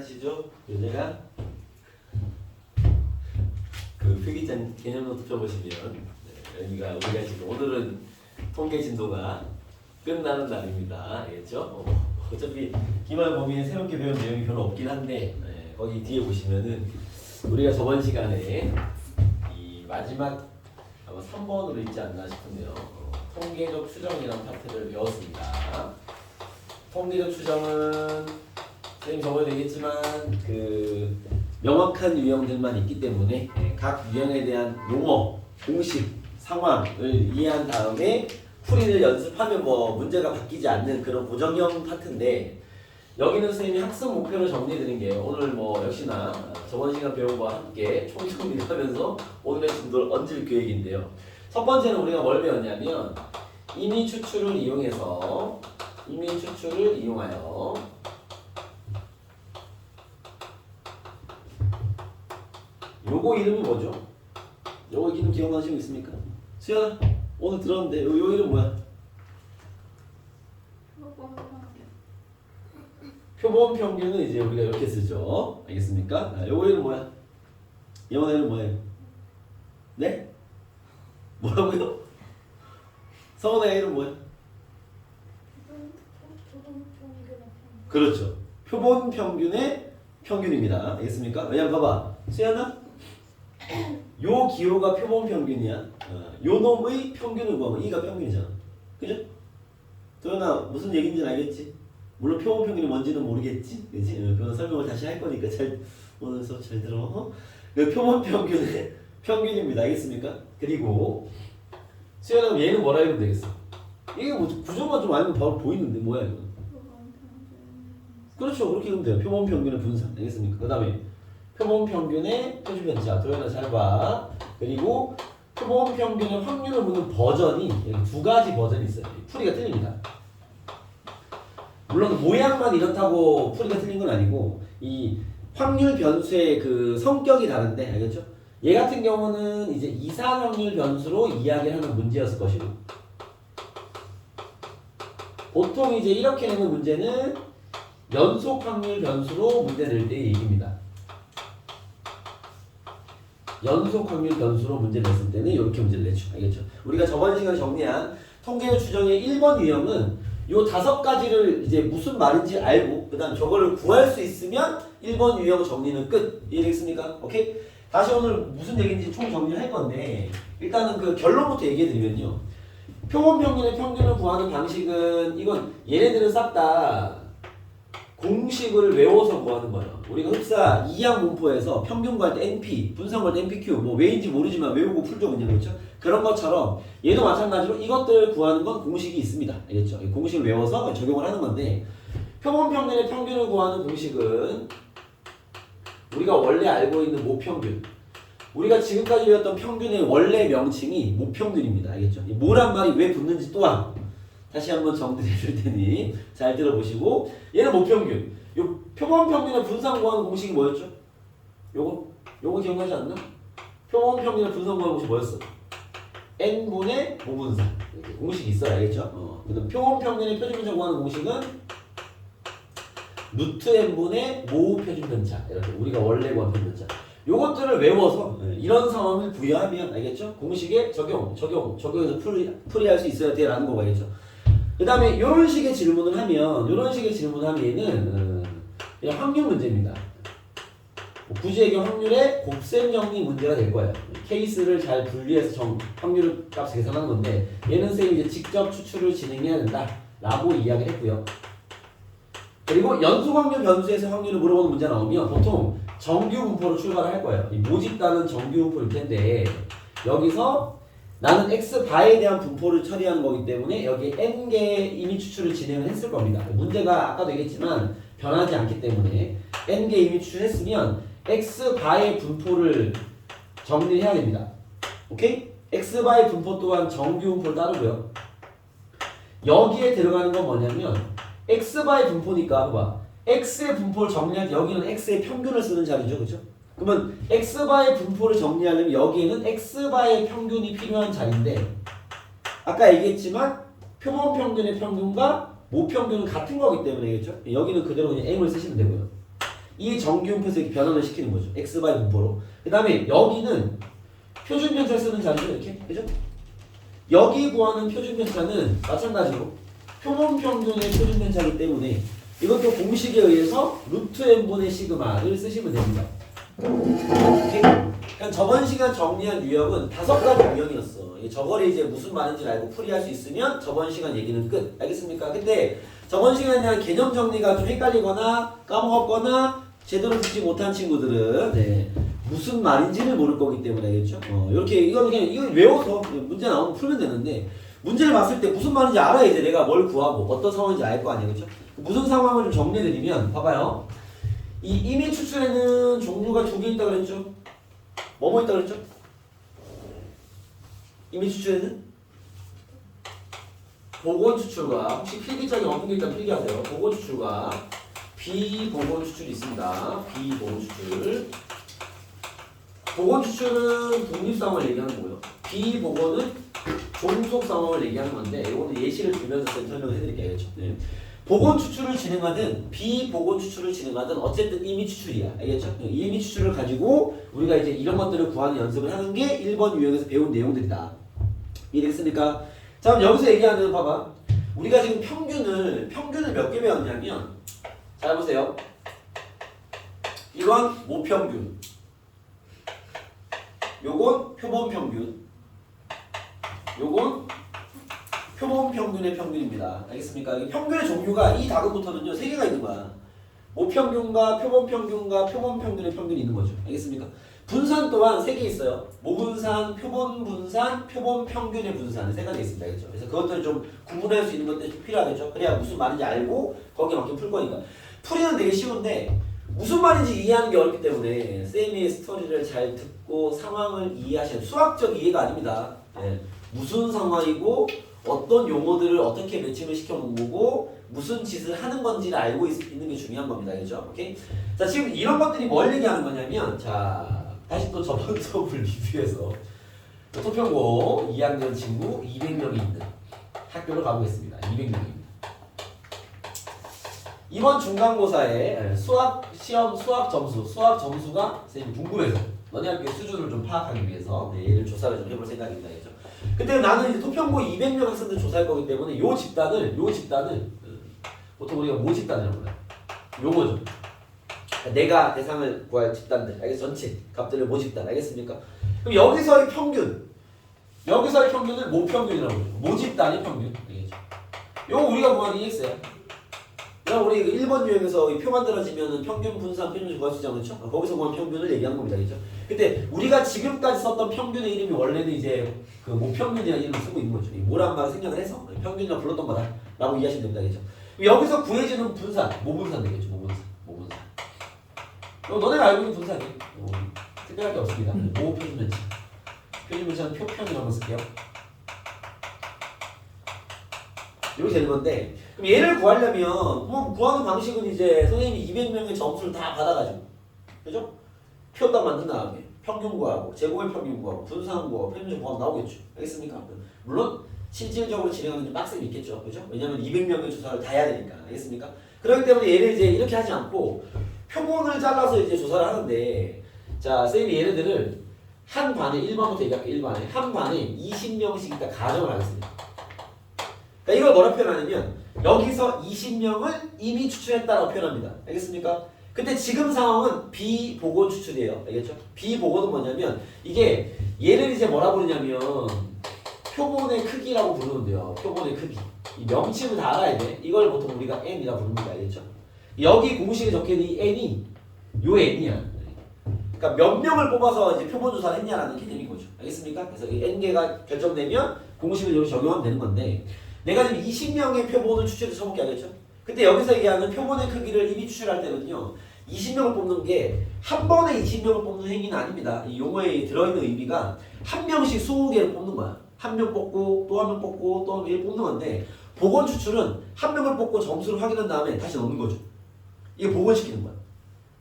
기억나시죠? 얘네가 그 필기장 개념 노트 펴보시면 여기가 우리가 지금 오늘은 통계 진도가 끝나는 날입니다. 알겠죠? 어차피 기말 범위에 새롭게 배운 내용이 별로 없긴 한데 거기 뒤에 보시면은 우리가 저번 시간에 이 마지막 아마 3번으로 있지 않나 싶은데요. 통계적 추정이라는 파트를 배웠습니다. 통계적 추정은 선생님 저번에 얘기했지만 그 명확한 유형들만 있기 때문에 각 유형에 대한 용어, 공식, 상황을 이해한 다음에 풀이를 연습하면 뭐 문제가 바뀌지 않는 그런 고정형 파트인데 여기는 선생님이 학습 목표를 정리해드린 게 오늘 뭐 역시나 저번 시간 배운 거와 함께 총정리를 하면서 오늘의 진도를 얹을 계획인데요. 첫 번째는 우리가 뭘 배웠냐면 임의 추출을 이용하여 요거 이름이 뭐죠? 요거 이름 기억나시고 있습니까? 수연아 오늘 들었는데 요 이름 뭐야? 표본 평균은 이제 우리가 이렇게 쓰죠. 알겠습니까? 요거 이름 뭐야? 영어 이름 뭐예요? 네? 뭐라고요? 성원의 이름 뭐야? 그렇죠. 표본 평균의 평균입니다. 알겠습니까? 왜냐면 봐봐. 수연아 요 기호가 표본 평균이야. 요 놈의 평균을 구하면 이가 평균이잖아. 그죠? 도현아 무슨 얘기인지 알겠지? 물론 표본 평균이 뭔지는 모르겠지? 그지? 그건 설명을 다시 할 거니까 오늘 수업 잘 들어. 그 표본 평균의 평균입니다. 알겠습니까? 그리고 수연아 얘는 뭐라 해도 되겠어? 이게 뭐 구조만 좀 알면 바로 보이는데 뭐야 이거? 그렇죠. 그렇게 하면 돼요. 표본 평균의 분산. 알겠습니까? 그 다음에 표본 평균의 표준 편차. 도현아 잘 봐. 그리고 표본 평균의 확률을 묻는 버전이 두 가지 버전이 있어요. 풀이가 틀립니다. 물론 모양만 이렇다고 풀이가 틀린 건 아니고 이 확률 변수의 그 성격이 다른데 알겠죠? 얘 같은 경우는 이제 이산 확률 변수로 이야기를 하는 문제였을 것이고 보통 이제 이렇게 내는 문제는 연속 확률 변수로 문제 낼 때의 얘기입니다. 연속 확률 변수로 문제 냈을 때는 이렇게 문제를 내죠. 알겠죠? 우리가 저번 시간에 정리한 통계적 추정의 1번 유형은 요 5가지를 이제 무슨 말인지 알고 그 다음 저거를 구할 수 있으면 1번 유형 정리는 끝. 이해되겠습니까? 오케이? 다시 오늘 무슨 얘기인지 총 정리할 건데 일단은 그 결론부터 얘기해 드리면요. 표본 평균의 평균을 구하는 방식은 이건 얘네들은 싹 다 공식을 외워서 구하는 거예요. 우리가 흡사 2학 문포에서 평균 구할 때 NP, 분산 구할 때 NPQ 뭐 왜인지 모르지만 외우고 풀죠 그냥 그렇죠? 그런 것처럼 얘도 마찬가지로 이것들을 구하는 건 공식이 있습니다. 알겠죠? 공식을 외워서 적용을 하는 건데 표본 평균의 평균을 구하는 공식은 우리가 원래 알고 있는 모평균 우리가 지금까지 배웠던 평균의 원래 명칭이 모평균입니다. 알겠죠? 이 모란 말이 왜 붙는지 또한 다시 한번 정리해 줄 테니 잘 들어보시고 얘는 모평균 요 표본 평균의 분산 구하는 공식이 뭐였죠? 요거 기억나지 않나? 표본 평균의 분산 구하는 공식이 뭐였어? n분의 모분산 이렇게 공식이 있어야 알겠죠? 그다음 표본 평균의 표준 편차 구하는 공식은 루트 n분의 모 표준 편차 이렇게 우리가 원래 구한 표준 편차 요것들을 외워서 이런 상황을 부여하면 알겠죠? 공식에 적용해서 풀이할 수 있어야 돼라는 거 알겠죠? 그 다음에 이런 식의 질문을 하면 얘는 그냥 확률 문제입니다. 구지의경 확률의 곱셈 정리 문제가 될 거예요. 케이스를 잘 분리해서 확률 값을 계산하는 건데 얘는 선생님이 이제 직접 추출을 진행해야 된다라고 이야기를 했고요. 그리고 연속 확률 변수에서 확률을 물어보는 문제가 나오면 보통 정규 분포로 출발을 할 거예요. 이 모집단은 정규 분포일 텐데 여기서 나는 x바에 대한 분포를 처리하는 거기 때문에 여기에 n개의 임의 추출을 진행을 했을 겁니다. 문제가 아까도 얘기했지만 변하지 않기 때문에 n개 임의 추출을 했으면 x바의 분포를 정리를 해야 됩니다. 오케이? x바의 분포 또한 정규 분포를 따르고요. 여기에 들어가는 건 뭐냐면 x바의 분포니까 봐봐. x의 분포를 정리할 때 여기는 x의 평균을 쓰는 자리죠. 그죠? 그러면 x바의 분포를 정리하려면 여기에는 x바의 평균이 필요한 자리인데 아까 얘기했지만 표본 평균의 평균과 모평균은 같은 거기 때문에 그렇죠? 여기는 그대로 그냥 m을 쓰시면 되고요. 이 정규분포에서 이렇게 변환을 시키는 거죠. xy 분포로. 그 다음에 여기는 표준 편차 쓰는 자리죠. 이렇게. 그죠? 여기 구하는 표준 편차는 마찬가지로 표본 평균의 표준 편차이기 때문에 이것도 공식에 의해서 루트 n분의 시그마를 쓰시면 됩니다. 오케이? 그냥 저번 시간 정리한 유형은 5가지 유형이었어. 저거를 이제 무슨 말인지 알고 풀이할 수 있으면 저번 시간 얘기는 끝. 알겠습니까? 근데 저번 시간에 대한 개념 정리가 좀 헷갈리거나 까먹었거나 제대로 듣지 못한 친구들은 네, 무슨 말인지를 모를 거기 때문에 알겠죠? 이렇게 이거는 그냥 이거 외워서 문제 나오면 풀면 되는데 문제를 봤을 때 무슨 말인지 알아야 이제 내가 뭘 구하고 어떤 상황인지 알 거 아니에요, 그렇죠? 무슨 상황을 좀 정리해드리면 봐봐요. 이 이미 추출에는 종류가 2개 있다 그랬죠? 뭐뭐 있다 그랬죠? 이미 추출에는 보건 추출과 혹시 필기장에 없는 게 있다면 필기하세요. 보건 추출과 비보건 추출이 있습니다. 비보건 추출. 보건 추출은 독립 상황을 얘기하는 거고요. 비보건은 종속 상황을 얘기하는 건데 이거는 예시를 들면서 설명을 해드릴게요. 알겠죠? 네. 보건 추출을 진행하든 비보건 추출을 진행하든 어쨌든 이미 추출이야. 알겠죠? 이미 추출을 가지고 우리가 이제 이런 것들을 구하는 연습을 하는 게 1번 유형에서 배운 내용들이다. 이해되겠습니까? 자, 그럼 여기서 얘기하는 봐봐. 우리가 지금 평균을 몇 개 배웠냐면 잘 보세요. 이건 모평균. 요건 표본평균. 요건 표본평균의 평균입니다. 알겠습니까? 평균의 종류가 이 다음부터는요 3개가 있는 거야. 모평균과 표본평균과 표본평균의 평균이 있는 거죠. 알겠습니까? 분산 또한 3개 있어요. 모분산, 표본분산, 표본평균의 분산 3가지 있습니다. 알겠죠? 그래서 그것들을 좀 구분할 수 있는 것들이 좀 필요하겠죠? 그래야 무슨 말인지 알고 거기에 맞게 풀 거니까. 풀이는 되게 쉬운데 무슨 말인지 이해하는 게 어렵기 때문에 쌤의 스토리를 잘 듣고 상황을 이해하시는 수학적 이해가 아닙니다. 예. 무슨 상황이고 어떤 용어들을 어떻게 매칭을 시켜놓은 거고 무슨 짓을 하는 건지를 알고 있는 게 중요한 겁니다. 알겠죠? 오케이? 자, 지금 이런 것들이 뭘 얘기하는 거냐면 자, 다시 또 저번 수업을 리뷰해서 토평고 2학년 친구 200명이 있는 학교를 가보겠습니다. 200명입니다. 이번 중간고사에 수학 시험 수학 점수가 선생님 궁금해서 너네 학교 수준을 좀 파악하기 위해서 얘를 조사를 좀 해볼 생각입니다. 알겠죠? 근데 나는 이제 토평고 200명 학생들 조사할 거기 때문에 요 집단을 보통 우리가 모집단이라고 불러요. 요거죠. 내가 대상을 구할 집단들, 알겠어? 전체 값들을 모집단, 알겠습니까? 그럼 여기서의 평균을 모평균이라고 해요. 모집단의 평균, 알겠죠? 요거 우리가 구하는 EX야. 그럼 우리 1번 유형에서 이 표 만들어지면은 평균 분산 평균 구할 수 있지 않죠? 거기서 구한 평균을 얘기하는 겁니다, 알겠죠? 근데 우리가 지금까지 썼던 평균의 이름이 원래는 이제 그 모평균이라는 이름을 쓰고 있는 거죠. 이 모란 말을 생략을 해서 평균이라고 불렀던 거다라고 이해하시면 됩니다, 알겠죠? 여기서 구해지는 분산, 모분산 되겠죠, 모분산. 너네가 알고 있는 분산이 특별할 게 없습니다. 모표준면체. 표준면체는 표평이라고 한번 쓸게요. 이렇게 되는 건데 그럼 얘를 구하려면 뭐 구하는 방식은 이제 선생님이 200명의 점수를 다 받아가지고 그죠? 표 딱 만든 다음에 평균 구하고 제곱의 평균 구하고 분산 구하고 표준점 구하면 나오겠죠. 알겠습니까? 물론 실질적으로 진행하는 좀 빡셈이 있겠죠. 그죠? 왜냐면 200명의 조사를 다 해야 되니까. 알겠습니까? 그렇기 때문에 얘를 이제 이렇게 하지 않고 표본을 잘라서 이제 조사를 하는데 자, 쌤이 얘네들을 한 반에 1반부터 얘기할게요. 1반에 한 반에 20명씩 있다 가정을 하겠습니다. 그러니까 이걸 뭐라 표현하냐면 여기서 20명을 이미 추출했다라고 표현합니다. 알겠습니까? 근데 지금 상황은 비보건 추출이에요. 알겠죠? 비보건은 뭐냐면 이게 얘를 이제 뭐라 부르냐면 표본의 크기라고 부르는데요. 표본의 크기. 이 명칭을 다 알아야 돼. 이걸 보통 우리가 n이라고 부릅니다. 알겠죠? 여기 공식에 적혀있는 이 n이 요 n이야. 그러니까 몇 명을 뽑아서 이제 표본 조사를 했냐라는 개념인 거죠. 알겠습니까? 그래서 이 n개가 결정되면 공식을 여기 적용하면 되는 건데 내가 지금 20명의 표본을 추출해서 쳐볼게 하겠죠? 근데 여기서 얘기하는 표본의 크기를 이미 추출할 때는요 20명을 뽑는 게 한 번에 20명을 뽑는 행위는 아닙니다. 이 용어에 들어있는 의미가 한 명씩 20개를 뽑는 거야. 한 명 뽑고 또 한 명 뽑고 또 한 명 뽑는 건데 보건 추출은 한 명을 뽑고 점수를 확인한 다음에 다시 넣는 거죠. 이게 복원시키는 거야.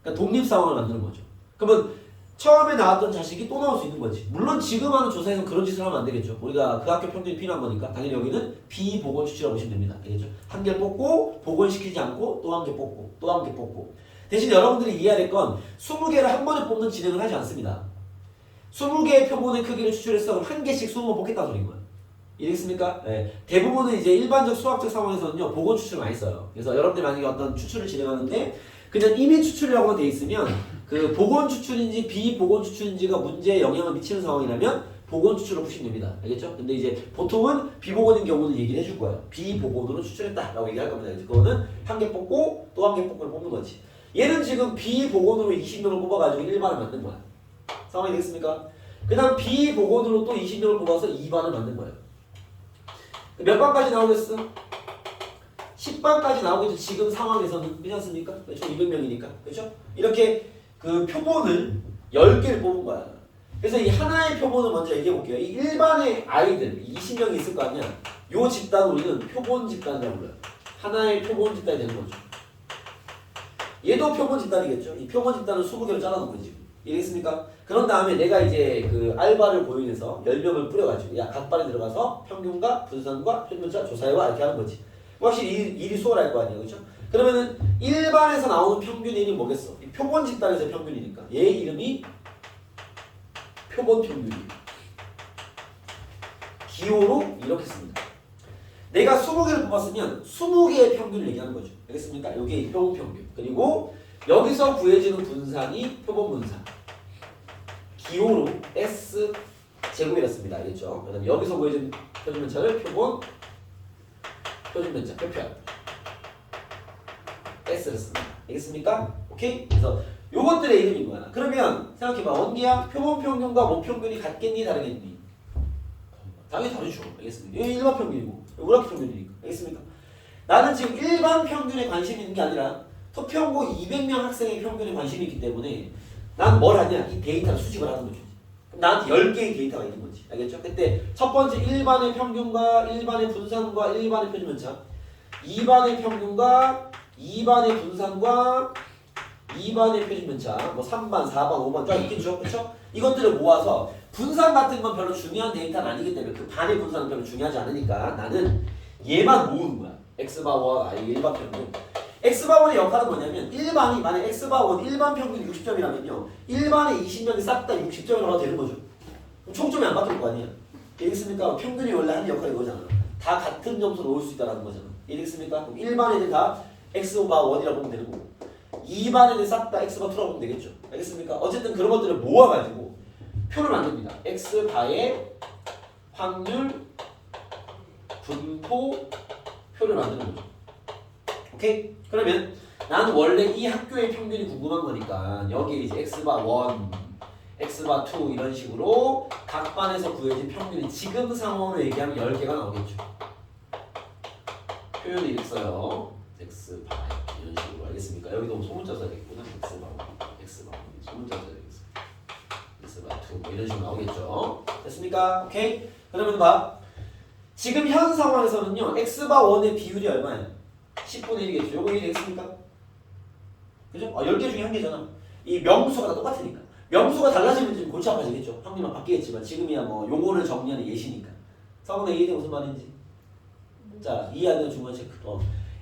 그러니까 독립 상황을 만드는 거죠. 그러면 처음에 나왔던 자식이 또 나올 수 있는 거지. 물론 지금 하는 조사에서는 그런 짓을 하면 안 되겠죠. 우리가 그 학교 평균이 필요한 거니까 당연히 여기는 비보건 추출이라고 보시면 됩니다. 알겠죠? 한 개 뽑고 복원시키지 않고 또 한 개 뽑고 또 한 개 뽑고 대신 여러분들이 이해해야 될 건 20개를 한 번에 뽑는 진행을 하지 않습니다. 20개의 표본의 크기를 추출해서 한 개씩 20번 뽑겠다는 소리인 거예요. 이해됐습니까? 네. 대부분은 이제 일반적 수학적 상황에서는요, 보건 추출을 많이 써요. 그래서 여러분들이 만약에 어떤 추출을 진행하는데, 그냥 이미 추출이라고만 돼 있으면, 그 보건 추출인지 비보건 추출인지가 문제에 영향을 미치는 상황이라면, 보건 추출로 푸시면 됩니다. 알겠죠? 근데 이제 보통은 비보건인 경우는 얘기를 해줄 거예요. 비보건으로 추출했다라고 얘기할 겁니다. 그거는 한 개 뽑고 또 한 개 뽑고 뽑는 거지. 얘는 지금 비보건으로 20명을 뽑아가지고 1반을 만든 거야. 상황이 되겠습니까? 그 다음 비보건으로 또 20명을 뽑아서 2반을 만든 거예요. 몇 반까지 나오겠어? 10반까지 나오겠죠. 지금 상황에서는. 그렇지 않습니까? 총 200명이니까. 그렇죠? 이렇게 그 표본을 10개를 뽑은 거야. 그래서 이 하나의 표본을 먼저 얘기해 볼게요. 이 일반의 아이들 20명이 있을 거 아니야. 요 집단을 우리는 표본 집단이라고 불러요. 하나의 표본 집단이 되는 거죠. 얘도 표본 집단이겠죠. 이 표본 집단을 20개로 잘라놓은 거지. 이해했습니까? 그런 다음에 내가 이제 그 알바를 고용해서 10명을 뿌려가지고 야 각 반에 들어가서 평균과 분산과 표준차 조사해와 이렇게 하는 거지. 확실히 일이 수월할 거 아니에요. 그렇죠? 그러면은 일반에서 나오는 평균이 뭐겠어? 이 표본 집단에서 평균이니까 얘 이름이 표본 평균이에요. 기호로 이렇게 씁니다. 내가 20개를 뽑았으면 20개의 평균을 얘기하는 거죠. 알겠습니까? 이게 표본 평균. 그리고 여기서 구해지는 분산이 표본 분산. 기호로 S 제곱이었습니다. 알겠죠? 그다음에 여기서 구해진 표준 면차를 표본 면차 표편 S를 씁니다. 알겠습니까? 오케이? 그래서 요것들의 이름인 거야. 그러면 생각해봐. 원기야 표본 평균과 모 평균이 같겠니 다르겠니? 당연히 다르죠. 알겠습니까? 이거 일반 평균이고 우락 평균이니까. 알겠습니까? 나는 지금 일반 평균에 관심이 있는 게 아니라 토평고 200명 학생의 평균에 관심이 있기 때문에 난 뭘 하냐? 이 데이터를 수집을 하는 거죠. 그럼 나한테 10개의 데이터가 있는 거지. 알겠죠? 그때 첫 번째 1반의 평균과 1반의 분산과 1반의 표준면차 2반의 평균과 2반의 분산과 2반의 표준면차 뭐 3반, 4반, 5반 쫙 있겠죠? 그렇죠? 이것들을 모아서 분산 같은 건 별로 중요한 데이터는 아니기 때문에 그 반의 분산은 별로 중요하지 않으니까 나는 얘만 모으는 거야. X바와 I 일반 평균. X바원의 역할은 뭐냐면 1반이 만약 X바원 일반 평균이 60점이라면요 1반에 20명이 싹 다 60점이라고 되는 거죠. 그럼 총점이 안 바뀔 거 아니야. 이해했습니까? 평균이 원래 하는 역할이 이거잖아. 다 같은 점수를 올 수 있다는 거잖아. 이해했습니까? 그럼 1반 애들 다 X바원이라고 보면 되는 거고 2반 애들 싹 다 X바2라고 보면 되겠죠. 알겠습니까? 어쨌든 그런 것들을 모아가지고 표를 만듭니다. X바의 확률 분포 표를 만드는 거죠. 오케이? 그러면 나는 원래 이 학교의 평균이 궁금한 거니까 여기에 이제 X바1, X바2 이런 식으로 각 반에서 구해진 평균이 지금 상황으로 얘기하면 10개가 나오겠죠. 표현을 이렇게 써요. X바 이런 식으로. 알겠습니까? 여기도 소문자 써야 되겠구나. X바1 소문자 써야 되겠어. X바2 뭐 이런 식으로 나오겠죠. 됐습니까? 오케이? 그러면 봐. 지금 현 상황에서는요. X바1의 비율이 얼마예요? 10분의 1이겠죠. 요거 이해되겠습니까? 그죠? 10개 중에 한 개잖아. 이 명수가 다 똑같으니까. 명수가 달라지면 좀 골치 아파지겠죠. 확률만 바뀌겠지만 지금이야 뭐 용어를 정리하는 예시니까. 성원에 이해돼 무슨 말인지? 자, 이해하는 중간 체크.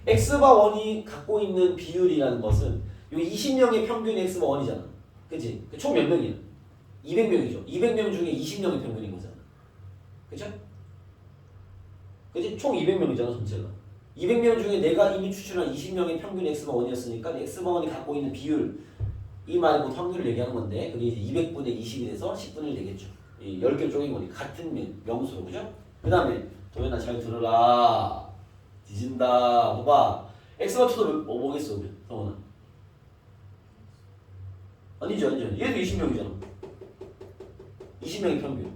X바1이 갖고 있는 비율이라는 것은 요 20명의 평균이 X바1이잖아. 그치? 총 몇 명이야? 200명이죠. 200명 중에 20명의 평균인 거잖아. 그죠? 그치? 총 200명이잖아, 전체가. 200명 중에 내가 이미 추출한 20명의 평균 X바1이었으니까 X바1이 갖고 있는 비율 이 말이 곧 확률을 얘기하는 건데 그게 이제 200분의 20이 돼서 10분의 1 되겠죠. 이 10개 쪼갠 거니까 같은 명수로. 그죠? 그 다음에 도현아 잘 들어라. 뒤진다. 봐봐. X바2도 뭐겠어 그러면 성원아? 아니죠. 얘도 20명이잖아. 20명의 평균.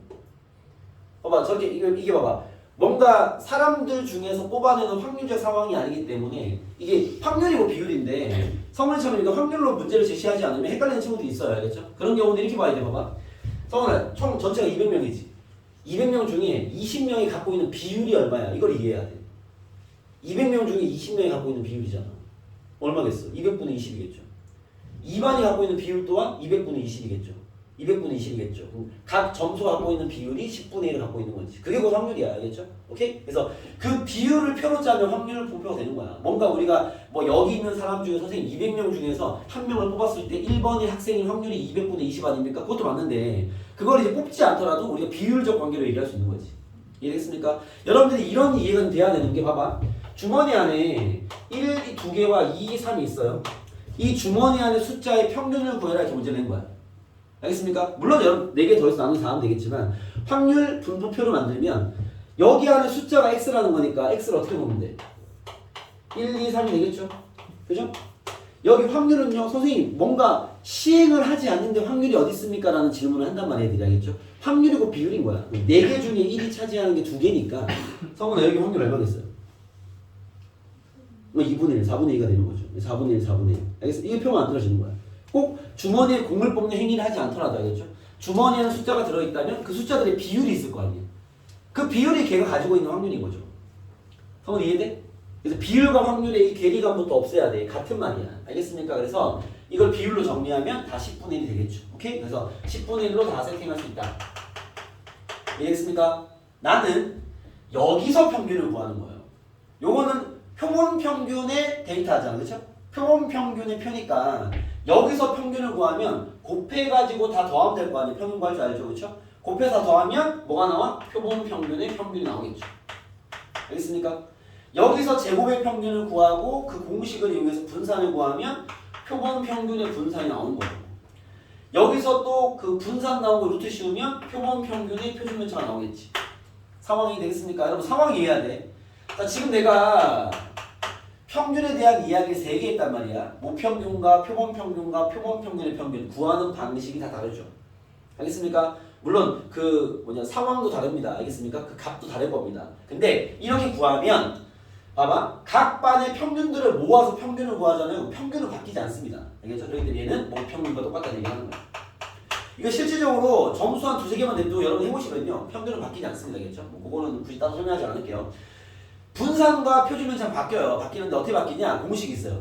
봐봐 저렇게 이게 봐봐. 뭔가 사람들 중에서 뽑아내는 확률적 상황이 아니기 때문에 이게 확률이고 비율인데 성원이처럼 이거 확률로 문제를 제시하지 않으면 헷갈리는 친구들이 있어요. 알겠죠? 그런 경우는 이렇게 봐야 돼. 봐봐. 성원아 총 전체가 200명이지. 200명 중에 20명이 갖고 있는 비율이 얼마야? 이걸 이해해야 돼. 200명 중에 20명이 갖고 있는 비율이잖아. 얼마겠어? 200분의 20이겠죠. 2반이 갖고 있는 비율 또한 200분의 20이겠죠. 200분의 20이겠죠. 각 점수가 갖고 있는 비율이 10분의 1을 갖고 있는 거지. 그게 곧 확률이야. 알겠죠? 오케이? 그래서 그 비율을 표로 짜면 확률 분표가 되는 거야. 뭔가 우리가 뭐 여기 있는 사람 중에 선생님 200명 중에서 한 명을 뽑았을 때 1번의 학생인 확률이 200분의 20 아닙니까? 그것도 맞는데 그걸 이제 뽑지 않더라도 우리가 비율적 관계로 얘기할 수 있는 거지. 이해됐습니까? 여러분들이 이런 이해가 돼야 되는 게 봐봐. 주머니 안에 1, 2개와 2, 3이 있어요. 이 주머니 안에 숫자의 평균을 구해라 이렇게 문제 낸 거야. 알겠습니까? 물론 여러분 4개 더해서 나누면 4하면 되겠지만 확률 분포표를 만들면 여기 안에 숫자가 x라는 거니까 x를 어떻게 보면 돼? 1, 2, 3이 되겠죠? 그죠? 여기 확률은요 선생님 뭔가 시행을 하지 않는데 확률이 어디 있습니까? 라는 질문을 한단 말이에요. 알겠죠? 확률이고 비율인 거야. 4개 중에 1이 차지하는 게 2개니까 성훈아 여기 확률 얼마겠어요? 2분의 1, 4분의 2가 되는 거죠. 4분의 1, 4분의 1. 알겠어? 이게 표가 만들어지는 거야. 꼭 주머니에 공을 뽑는 행위를 하지 않더라도 알겠죠? 주머니에는 숫자가 들어있다면 그 숫자들의 비율이 있을 거 아니에요. 그 비율이 걔가 가지고 있는 확률인 거죠. 성훈 이해돼? 그래서 비율과 확률의 이 괴리감부터 없애야 돼. 같은 말이야. 알겠습니까? 그래서 이걸 비율로 정리하면 다 10분의 1이 되겠죠. 오케이? 그래서 10분의 1로 다 세팅할 수 있다. 이해했습니까? 나는 여기서 평균을 구하는 거예요. 요거는 표본 평균의 데이터잖아. 그렇죠? 표본 평균의 표니까 여기서 평균을 구하면 곱해가지고 다 더하면 될 거 아니에요. 평균 구할 줄 알죠? 그렇죠? 곱해서 더하면 뭐가 나와? 표본 평균의 평균이 나오겠죠. 알겠습니까? 여기서 제곱의 평균을 구하고 그 공식을 이용해서 분산을 구하면 표본 평균의 분산이 나오는 거고 여기서 또 그 분산 나온 거 루트 씌우면 표본 평균의 표준면차가 나오겠지. 상황이 되겠습니까? 여러분 상황 이해해야 돼. 자, 지금 내가 평균에 대한 이야기를 3개 했단 말이야. 모평균과 표본평균과 표본평균의 평균 구하는 방식이 다 다르죠. 알겠습니까? 물론 그 상황도 다릅니다. 알겠습니까? 그 값도 다를 겁니다. 근데 이렇게 구하면 봐봐. 각 반의 평균들을 모아서 평균을 구하잖아요. 평균은 바뀌지 않습니다. 알겠죠? 그렇기 때문에 얘는 모평균과 똑같다는 얘기를 하는 거야. 이거 실질적으로 점수 한 2-3개만 내도 여러분 해보시면요. 평균은 바뀌지 않습니다. 알겠죠? 그거는 굳이 따로 설명하지 않을게요. 분산과 표준면차는 바뀌어요. 바뀌는데 어떻게 바뀌냐? 공식이 있어요.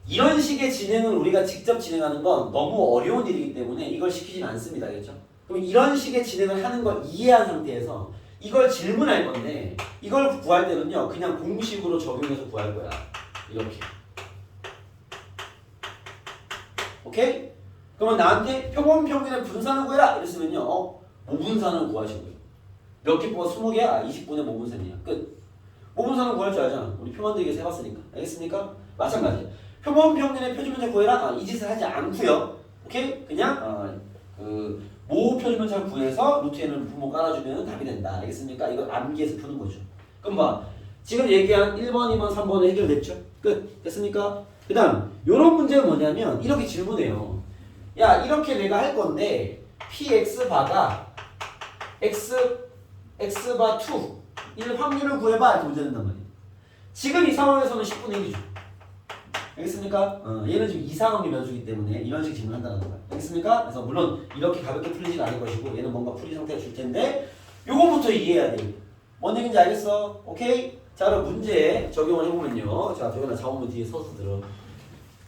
이런 식의 진행을 우리가 직접 진행하는 건 너무 어려운 일이기 때문에 이걸 시키진 않습니다. 알겠죠? 그럼 이런 식의 진행을 하는 걸 이해한 상태에서 이걸 질문할 건데 이걸 구할 때는요. 그냥 공식으로 적용해서 구할 거야. 이렇게. 오케이? 그러면 나한테 표본 평균의 분산을 구해라! 이랬으면요. 모분산을 구하신 거예요. 몇 개 뽑아? 20개야? 20분의 모분산이야. 끝. 모분산은 구할 줄 알잖아. 우리 표 만들기에서 해봤으니까. 알겠습니까? 마찬가지. 표본 평균의 표준면차 구해라. 이 짓을 하지 않고요. 오케이? 그냥 모 표준면차를 구해서 루트에는 분모 깔아주면 답이 된다. 알겠습니까? 이걸 암기해서 푸는 거죠. 그럼 봐. 지금 얘기한 1번, 2번, 3번은 해결됐죠? 끝. 됐습니까? 그 다음 요런 문제는 뭐냐면 이렇게 질문해요. 야 이렇게 내가 할 건데 px바가 x바 2 일 확률을 구해봐 이렇게 문제 낸단 말이에요. 지금 이 상황에서는 10분의 1이죠. 알겠습니까? 얘는 지금 이상함의 변수이기 때문에 이런 식 질문한다는 거예요. 알겠습니까? 그래서 물론 이렇게 가볍게 풀리진 않을 것이고 얘는 뭔가 풀이 상태를 줄 텐데 요거부터 이해해야 돼요. 뭔 얘기인지 알겠어? 오케이? 자 그럼 문제 적용을 해보면요. 자 도현아 자원문 뒤에 서서 들어.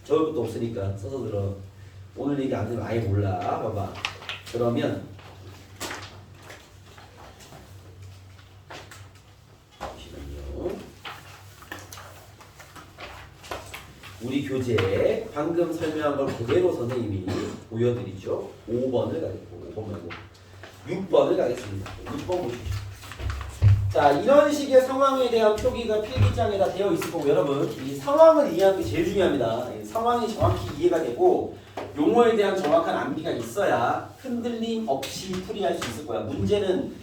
적을 것도 없으니까 서서 들어. 오늘 얘기 안 되면 아예 몰라. 봐봐. 그러면 우리 교재에 방금 설명한 걸 그대로 선생님이 보여드리죠. 5번을 가겠고 5번 말고 6번을 가겠습니다. 6번 보십시오. 자 이런 식의 상황에 대한 표기가 필기장에다 되어 있을 거고 여러분 이 상황을 이해하는 게 제일 중요합니다. 상황이 정확히 이해가 되고 용어에 대한 정확한 암기가 있어야 흔들림 없이 풀이할 수 있을 거야. 문제는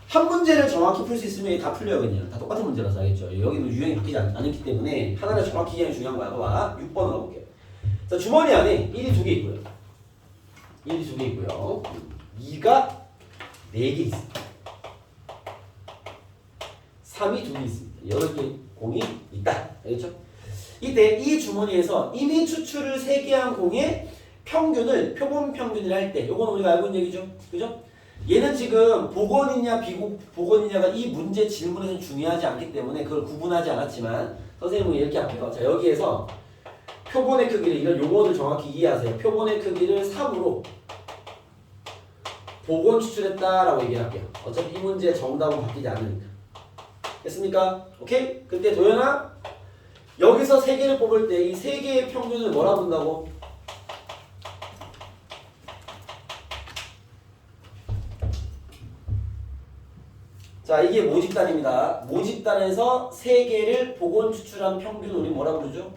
한 문제를 정확히 풀 수 있으면 다 풀려요. 그냥 다 똑같은 문제라서 알겠죠? 여기는 유형이 바뀌지 않기 때문에 하나를 정확히 이해하는 게 중요한 거야. 봐봐 6번으로 가볼게요. 자 주머니 안에 1이 2개 있고요. 1이 2개 있고요. 2가 4개 있습니다. 3이 2개 있습니다. 8개 공이 있다. 알겠죠? 이때 이 주머니에서 이미 추출을 3개 한 공의 평균을 표본 평균을 할 때 요건 우리가 알고 있는 얘기죠. 그죠? 얘는 지금 복원이냐 비복원이냐가 이 문제 질문에서는 중요하지 않기 때문에 그걸 구분하지 않았지만 선생님은 이렇게 할게요. 자 여기에서 표본의 크기를 이런 용어를 정확히 이해하세요. 표본의 크기를 3으로 복원 추출했다라고 얘기할게요. 어차피 이 문제의 정답은 바뀌지 않으니까. 됐습니까? 오케이? 그때 도연아 여기서 세 개를 뽑을 때 이 세 개의 평균을 뭐라 본다고? 자, 이게 모집단입니다. 모집단에서 세 개를 복원 추출한 평균을 우리 뭐라 부르죠?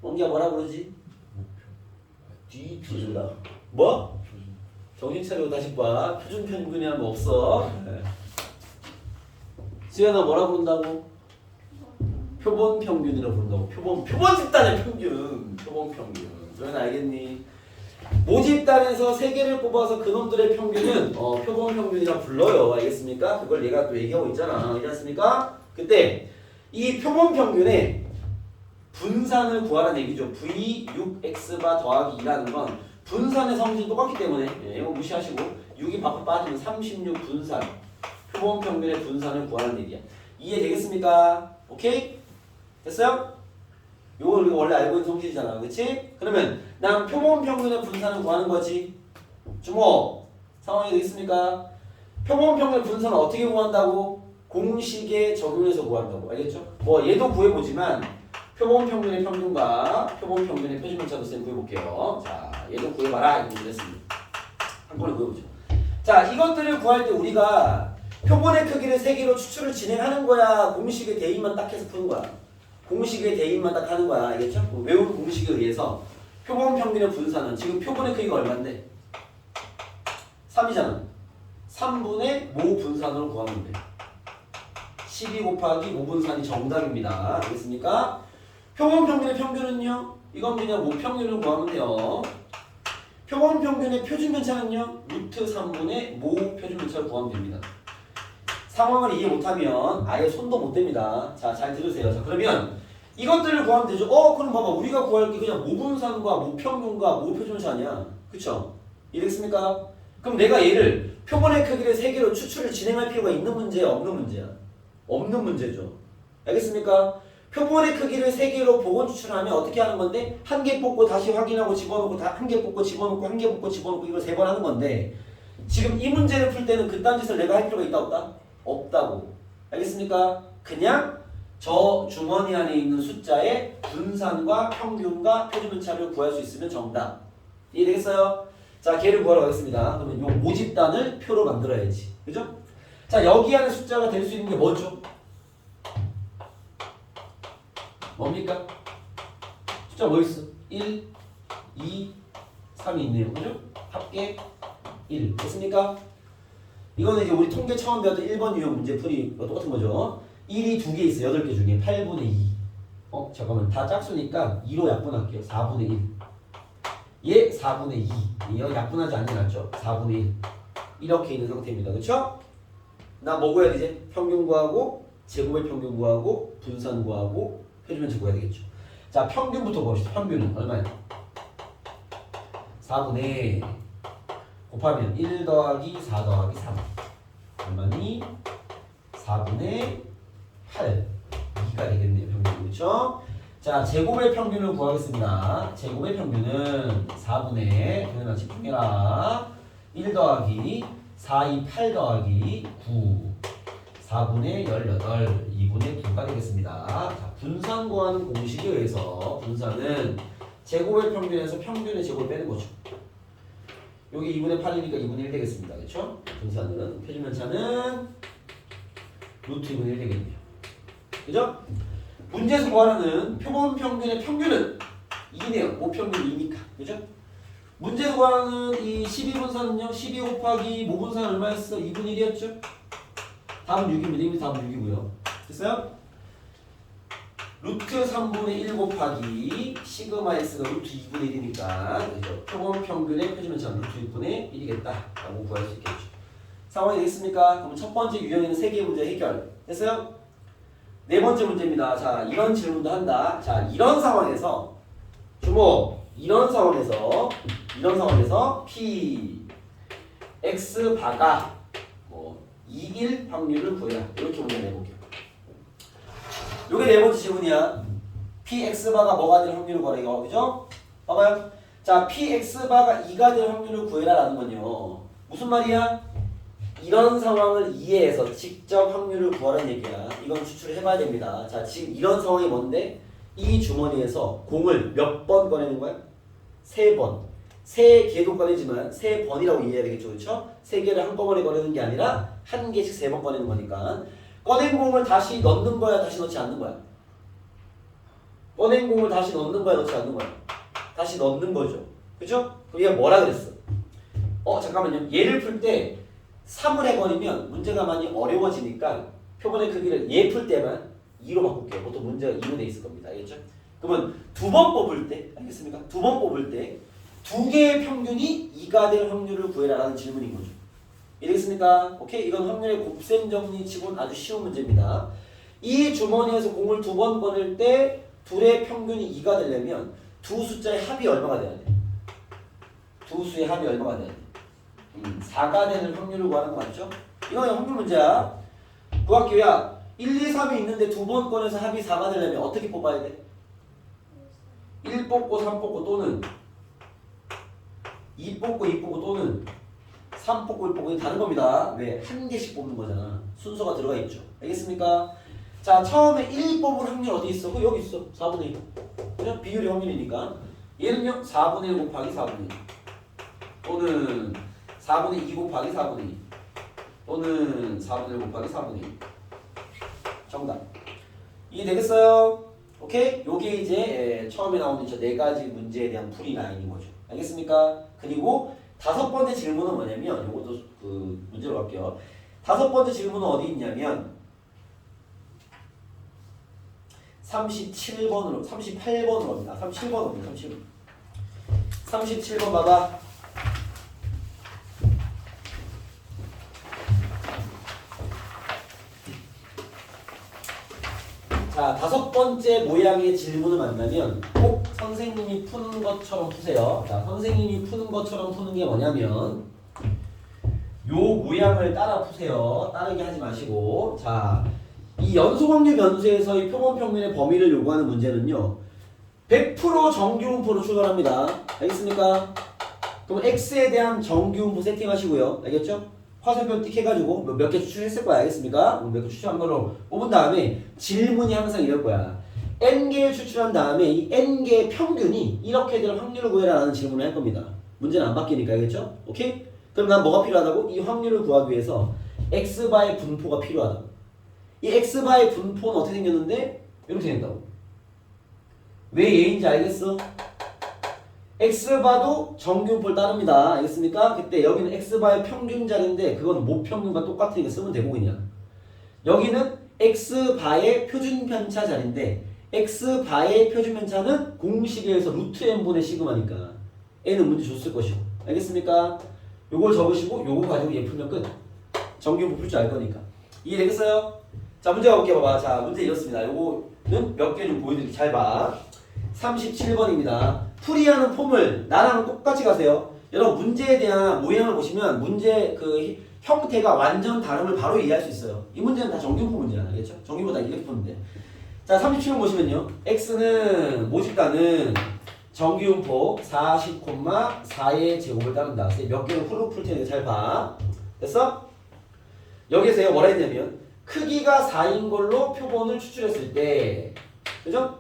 원기가 뭐라 부르지? 뒤진다. 뭐? 정신 차리고 다시 봐. 표준 평균이 하면 없어. 수연아 뭐라 부른다고? 표본 평균이라고 부른다고. 표본 집단의 평균. 표본 평균. 너는 알겠니? 모집단에서 세 개를 뽑아서 그놈들의 평균은 표본 평균이라 불러요. 알겠습니까? 그걸 얘가 또 얘기하고 있잖아. 알지 않습니까? 그때 이 표본 평균의 분산을 구하라는 얘기죠. V6x바 더하기 2라는 건 분산의 성질이 똑같기 때문에 이거 무시하시고 6이 밖으로 빠지면 36 분산 표본 평균의 분산을 구하라는 얘기야. 이해되겠습니까? 오케이? 됐어요? 요걸 우리가 원래 알고 있는 성질이잖아. 그치? 그러면 난 표본 평균의 분산을 구하는 거지. 주목! 상황이 되겠습니까? 표본 평균의 분산을 어떻게 구한다고? 공식에 적용해서 구한다고. 알겠죠? 뭐 얘도 구해보지만 표본 평균의 평균과 표본 평균의 표준편차도 쌤 구해볼게요. 자, 얘도 구해봐라. 이렇게 했습니다. 한 번에 구해보죠. 자, 이것들을 구할 때 우리가 표본의 크기를 3개로 추출을 진행하는 거야? 공식의 대입만 딱 해서 푸는 거야? 공식의 대입만 딱 하는 거야. 알겠죠? 외운 공식에 의해서 표본 평균의 분산은 지금 표본의 크기가 얼마인데? 3이잖아. 3분의 모 분산으로 구하면 돼. 12 곱하기 모 분산이 정답입니다. 알겠습니까? 표본 평균의 평균은요? 이건 그냥 모 평균을 구하면 돼요. 표본 평균의 표준 편차는요? 루트 3분의 모 표준 편차를 구하면 됩니다. 상황을 이해 못하면 아예 손도 못 댑니다. 자, 잘 들으세요. 자, 그러면 이것들을 구하면 되죠. 그럼 봐봐. 우리가 구할 게 그냥 모분산과 모평균과 모표준차 아니야. 그쵸? 이해됐습니까? 그럼 내가 얘를 표본의 크기를 3개로 추출을 진행할 필요가 있는 문제야? 없는 문제야? 없는 문제죠. 알겠습니까? 표본의 크기를 3개로 복원 추출하면 어떻게 하는 건데? 한 개 뽑고 다시 확인하고 집어넣고 한 개 뽑고 집어넣고 한 개 뽑고 집어넣고 이걸 3번 하는 건데 지금 이 문제를 풀 때는 그딴 짓을 내가 할 필요가 있다 없다? 없다고. 알겠습니까? 그냥 저 주머니 안에 있는 숫자의 분산과 평균과 표준편차를 구할 수 있으면 정답. 이해되겠어요? 자, 걔를 구하러 가겠습니다. 그러면 요 모집단을 표로 만들어야지. 그죠? 자, 여기 안에 숫자가 될 수 있는 게 뭐죠? 뭡니까? 숫자 뭐 있어? 1, 2, 3이 있네요. 그죠? 합계 1. 됐습니까? 이거는 이제 우리 통계 처음 배웠던 1번 유형 문제풀이 똑같은 거죠. 1이 2개 있어요. 8개 중에 8분의 2. 잠깐만. 다 짝수니까 2로 약분할게요. 4분의 1. 얘 4분의 2. 이거 약분하지 않는 게 낫죠. 4분의 1. 이렇게 있는 상태입니다. 그쵸? 나 뭐 구해야 되지? 평균 구하고 제곱의 평균 구하고 분산 구하고 표준편차 구해야 되겠죠. 자, 평균부터 봅시다. 평균은 얼마야? 4분의 곱하면 1 더하기 4 더하기 3 얼마니? 4분의 8 2가 되겠네요. 평균. 그렇죠? 자, 제곱의 평균을 구하겠습니다. 제곱의 평균은 4분의 그러나 집중해라. 1 더하기 4, 2, 8 더하기 9 4분의 18 2분의 9가 되겠습니다. 자, 분산 구하는 공식에 의해서 분산은 제곱의 평균에서 평균의 제곱을 빼는 거죠. 여기 2분의 8이니까 2분의 1 되겠습니다. 그렇죠? 분산은 표준편차는 루트 2분의 1 되겠네요. 그죠? 문제에서 구하라는 표본 평균의 평균은 2네요. 모평균 2니까. 그죠? 문제에서 구하라는 이 12분산은요. 12 곱하기 모분산 얼마였어? 2분의 1이었죠? 답은 6입니다. 이미 답은 6이고요. 됐어요? 루트 3분의 1 곱하기 시그마 S가 루트 2분의 1이니까 그죠? 표본 평균의 표준편차 루트 6분의 1이겠다 라고 구할 수 있겠죠. 상황이 되겠습니까? 그럼 첫 번째 유형에는 3개의 문제 해결. 됐어요? 네 번째 문제입니다. 자, 이런 질문도 한다. 자, 이런 상황에서 주목! 이런 상황에서 P X 바가 2일 확률을 구해라. 이렇게 문제 내볼게요. 요게 네 번째 질문이야. PX바가 뭐가 될 확률을 구하라 이거. 그죠? 봐봐요. 자, PX바가 2가 될 확률을 구해라 라는 건요. 무슨 말이야? 이런 상황을 이해해서 직접 확률을 구하라는 얘기야. 이건 추출을 해봐야 됩니다. 자, 지금 이런 상황이 뭔데? 이 주머니에서 공을 몇 번 꺼내는 거야? 3번. 3개도 꺼내지만 3번이라고 이해해야 되겠죠, 그렇죠? 3개를 한꺼번에 꺼내는 게 아니라 한 개씩 3번 꺼내는 거니까. 꺼낸 공을 다시 넣는 거야, 다시 넣지 않는 거야? 꺼낸 공을 다시 넣는 거야, 넣지 않는 거야? 다시 넣는 거죠, 그죠? 그럼 얘가 뭐라 그랬어? 잠깐만요. 얘를 풀 때 3을 해버리면 문제가 많이 어려워지니까 표본의 크기를 얘 풀 때만 2로 바꿀게요. 보통 문제가 2로 돼 있을 겁니다. 알겠죠? 그러면 2번 뽑을 때, 알겠습니까? 2번 뽑을 때 2개의 평균이 2가 될 확률을 구해라 라는 질문인 거죠. 이해되겠습니까? 오케이? 이건 확률의 곱셈 정리 치고는 아주 쉬운 문제입니다. 이 주머니에서 공을 2번 꺼낼 때 둘의 평균이 2가 되려면 두 숫자의 합이 얼마가 돼야 돼? 두 수의 합이 얼마가 돼야 돼? 4가 되는 확률을 구하는 거 맞죠? 이건 확률 문제야. 구할게요. 1, 2, 3이 있는데 2번 꺼내서 합이 4가 되려면 어떻게 뽑아야 돼? 1 뽑고 3 뽑고 또는 2 뽑고 2 뽑고 또는 3 뽑고 1 뽑고 다른 겁니다. 왜? 한 개씩 뽑는 거잖아. 순서가 들어가 있죠. 알겠습니까? 자, 처음에 1 뽑을 확률 어디 있어? 여기 있어. 4분의 1. 그죠? 비율이 확률이니까. 얘는요? 4분의 1 곱하기 4분의 1. 또는 4분의 2 곱하기 4분의 2. 또는 4분의 1 곱하기 4분의 1. 정답. 이해되겠어요? 오케이? 요게 이제 처음에 나오는 저 4가지 문제에 대한 풀이 라인인 거죠. 알겠습니까? 그리고 5번째 질문은 뭐냐면 요것도 그 문제로 갈게요. 5번째 질문은 어디 있냐면 38번으로 갑니다. 37번으로 37번 봐봐. 자, 5번째 모양의 질문을 만나면 꼭 선생님이 푸는 것처럼 푸세요. 자, 선생님이 푸는 것처럼 푸는 게 뭐냐면 요 모양을 따라 푸세요. 따르게 하지 마시고. 자, 이 연소확률 변수에서의 표본 평균의 범위를 요구하는 문제는요 100% 정규분포로 출발합니다. 알겠습니까? 그럼 x에 대한 정규분포 세팅하시고요. 알겠죠? 화살표 띡 해가지고 몇 개 추출했을 거야. 알겠습니까? 몇 개 추출한 걸로 뽑은 다음에 질문이 항상 이럴 거야. n개를 추출한 다음에 이 n개의 평균이 이렇게 될 확률을 구해라 라는 질문을 할 겁니다. 문제는 안 바뀌니까. 알겠죠? 오케이? 그럼 난 뭐가 필요하다고? 이 확률을 구하기 위해서 x바의 분포가 필요하다고. 이 x바의 분포는 어떻게 생겼는데? 이렇게 생긴다고. 왜 얘인지 알겠어? x바도 정규분포를 따릅니다. 알겠습니까? 그때 여기는 x바의 평균자리인데 그건 모평균과 똑같으니까 쓰면 되고 그냥. 여기는 x바의 표준편차 자리인데 x바의 표준편차는 공식에서 루트 n분의 시그마니까 n은 문제 줬을 것이고. 알겠습니까? 요걸 적으시고 요거 가지고 얘 풀면 끝. 정규분포 풀 줄 알 거니까. 이해되겠어요? 자, 문제 가볼게요. 봐봐. 자, 문제 이렇습니다. 요거는 몇 개 좀 보여드릴게요. 잘 봐. 37번입니다. 풀이하는 폼을 나랑 똑같이 가세요. 여러분 문제에 대한 모양을 보시면 문제 그 형태가 완전 다름을 바로 이해할 수 있어요. 이 문제는 다 정규분포 문제잖아. 알겠죠? 정규분포 다 이렇게 푸는데. 자, 37번 보시면요. x는 모집가는 정규분포 40,4의 제곱을 따른다. 몇 개를 후루룩 풀 테니까 잘 봐. 됐어? 여기서 뭐라 했냐면 크기가 4인 걸로 표본을 추출했을 때, 그죠?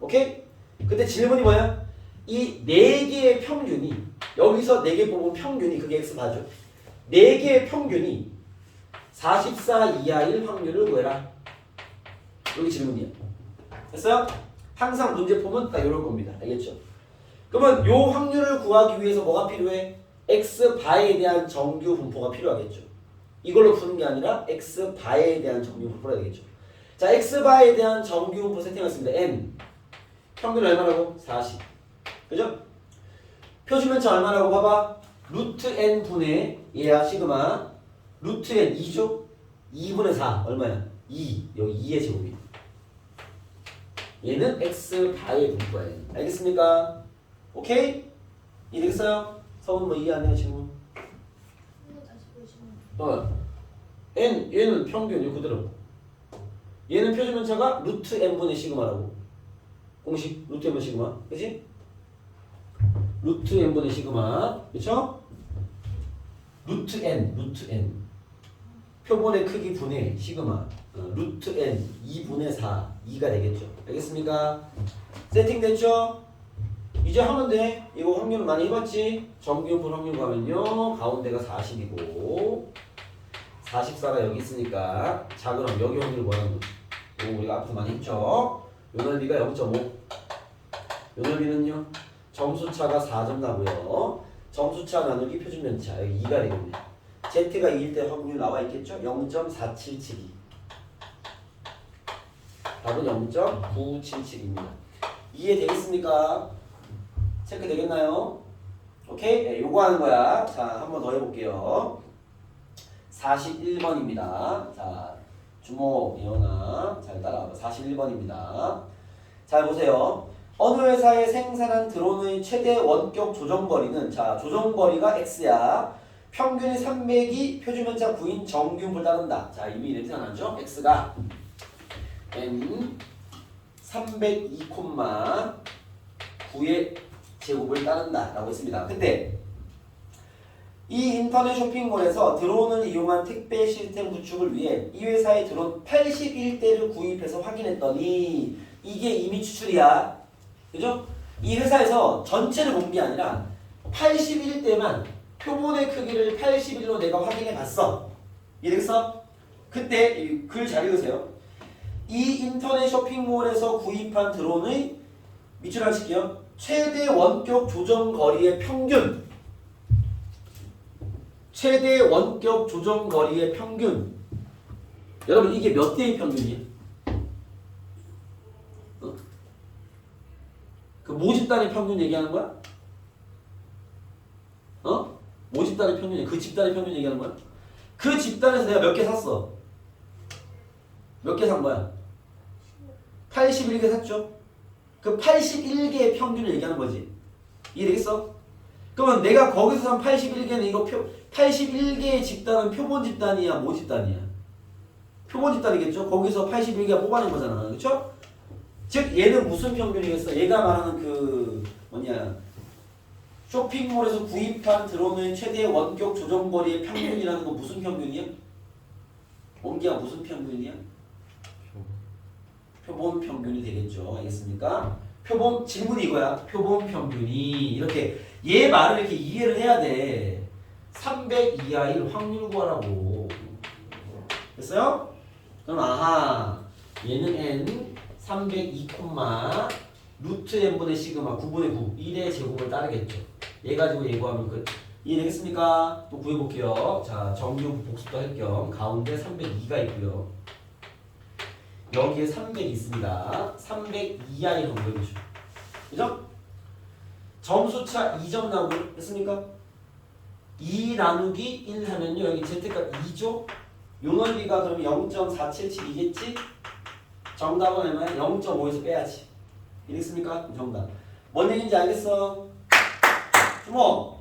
오케이? 근데 질문이 뭐야? 이 4개의 평균이, 여기서 4개 뽑은 평균이, 그게 x바죠? 4개의 평균이 44 이하일 확률을 구해라. 여기 질문이야. 됐어요? 항상 문제 폼은 딱 이럴 겁니다. 알겠죠? 그러면 요 확률을 구하기 위해서 뭐가 필요해? x바에 대한 정규 분포가 필요하겠죠. 이걸로 푸는 게 아니라 x바에 대한 정규 분포가 되겠죠. 자, x바에 대한 정규 분포 세팅했습니다. n 평균 얼마라고? 40. 그죠? 표준편차 얼마라고 봐봐. 루트 n 분의 얘야 시그마. 루트 n 2죠? 2분의 4 얼마야? 2. 여기 2의 제곱이야. 얘는 x바의 분포야. 알겠습니까? 오케이? 이해되겠어요? 서훈 뭐 이해 안 되는 질문? n 얘는 평균 이거 그대로. 얘는 표준편차가 루트 n분의 시그마라고. 공식 루트 n분의 시그마. 그치? 루트 n분의 시그마. 그쵸? 루트 n 표본의 크기 분의 시그마 루트 n 2분의 4 2가 되겠죠. 알겠습니까? 세팅됐죠? 이제 하면 돼. 이거 확률 많이 해봤지? 정규분 확률 가면요 가운데가 40이고 44가 여기 있으니까 자 그럼 여기 확률 뭐라는 거지? 이거 우리가 앞에서 많이 했죠? 요 넓이가 0.5 요 넓이는요 점수차가 4점 나고요 점수차 나누기 표준면차 여기 2가 되겠네. Z가 2일 때 확률 나와 있겠죠? 0.4772 답은 0.977입니다. 이해되겠습니까? 체크 되겠나요? 오케이? 네, 요거 하는 거야. 자, 한 번 더 해볼게요. 41번입니다. 자, 주모, 예원아. 잘 따라와봐. 41번입니다. 잘 보세요. 어느 회사에 생산한 드론의 최대 원격 조정거리는 자, 조정거리가 X야. 평균이 300이 표준면차 9인 정규분을 따른다. 자, 이미 냄새가 나죠? X가 N 302,9의 제곱을 따른다 라고 했습니다. 근데 이 인터넷 쇼핑몰에서 드론을 이용한 택배 시스템 구축을 위해 이 회사의 드론 81대를 구입해서 확인했더니 이게 이미 추출이야. 그죠? 이 회사에서 전체를 본 게 아니라 81대만 표본의 크기를 81로 내가 확인해 봤어. 이해됐어? 그때 글 잘 읽으세요. 이 인터넷 쇼핑몰에서 구입한 드론의 밑줄 하실게요. 최대 원격 조정 거리의 평균. 최대 원격 조정 거리의 평균. 여러분 이게 몇 대의 평균이에요? 그 모집단의 평균 얘기하는 거야? 모집단의 평균이 그 집단의 평균 얘기하는 거야? 그 집단에서 내가 몇 개 샀어? 몇 개 산 거야? 81개 샀죠? 그 81개의 평균을 얘기하는 거지. 이해되겠어? 그러면 내가 거기서 산 81개는 이거 81개의 집단은 표본 집단이야, 모 집단이야? 표본 집단이겠죠? 거기서 81개가 뽑아낸 거잖아. 그렇죠? 즉 얘는 무슨 평균이겠어? 얘가 말하는 그 뭐냐 쇼핑몰에서 구입한 드론의 최대 원격 조정거리의 평균이라는 거 무슨 평균이야? 원기가 무슨 평균이야? 표본 평균이 되겠죠. 알겠습니까? 표본 질문이 이거야. 표본 평균이 이렇게 얘 말을 이렇게 이해를 해야 돼. 300 이하일 확률 구하라고. 됐어요? 그럼 아하 얘는 n 302, 루트 n분의 시그마 9분의 9 1의 제곱을 따르겠죠. 얘 가지고 예고하면 끝. 이해되겠습니까? 또 구해볼게요. 자, 정규 복습도 할 겸 가운데 302가 있고요. 여기에 300이 있습니다. 300 이하의 정도이죠. 그죠? 점수차 2점 나오고 됐습니까? 2 나누기 1 하면요. 여기 z값 2죠? 요 넓이가 그럼 0.477이겠지? 정답은 얼마야? 0.5에서 빼야지. 이해됐습니까? 정답. 뭔 얘기인지 알겠어? 주모!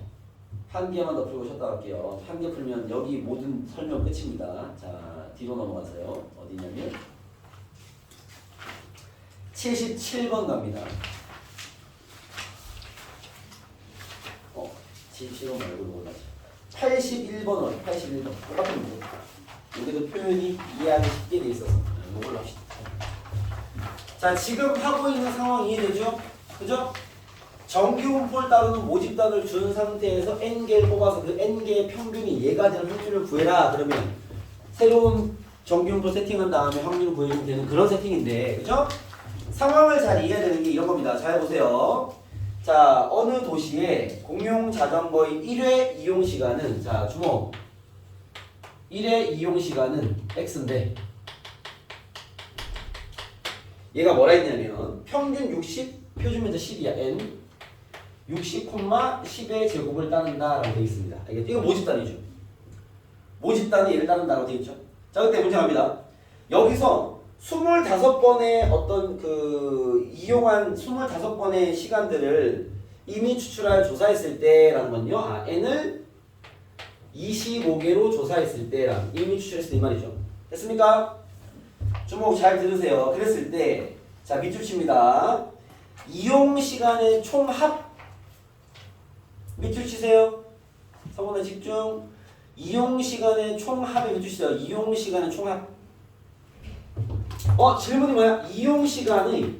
한 개만 더 풀고 쉬었다 갈게요. 한 개 풀면 여기 모든 설명 끝입니다. 자, 뒤로 넘어가세요. 어디냐면 77번 갑니다. 77번 말고 이거 가자. 81번 81번. 똑같은 거. 여기도 표현이 이해하기 쉽게 돼 있어서 이걸 합시다. 자, 지금 하고 있는 상황 이해되죠? 그죠? 정규분포를 따르는 모집단을 준 상태에서 n개를 뽑아서 그 n개의 평균이 얘가 되는 확률을 구해라. 그러면 새로운 정규분포 세팅한 다음에 확률을 구해주면 되는 그런 세팅인데, 그죠? 상황을 잘 이해해야 되는 게 이런 겁니다. 잘 보세요. 자, 어느 도시에 공용 자전거의 1회 이용 시간은, 자, 주목. 1회 이용 시간은 x인데, 얘가 뭐라 했냐면, 평균 60, 표준면적 10이야, n. 60, 10의 제곱을 따른다 라고 되어 있습니다. 알겠죠? 이거 모집단이죠. 모집단이 얘를 따른다고 되어 있죠. 자, 그때 문제 갑니다. 여기서 25번의 어떤 그 이용한 25번의 시간들을 이미 추출하여 조사했을 때라는 건요. n을 25개로 조사했을 때랑 이미 추출했을 때 이 말이죠. 됐습니까? 주목 잘 들으세요. 그랬을 때 자, 밑줄 칩니다. 이용 시간의 총합 밑줄 치세요. 성분의 집중. 이용시간의 총합을 해주시죠. 이용시간의 총합. 질문이 뭐야? 이용시간의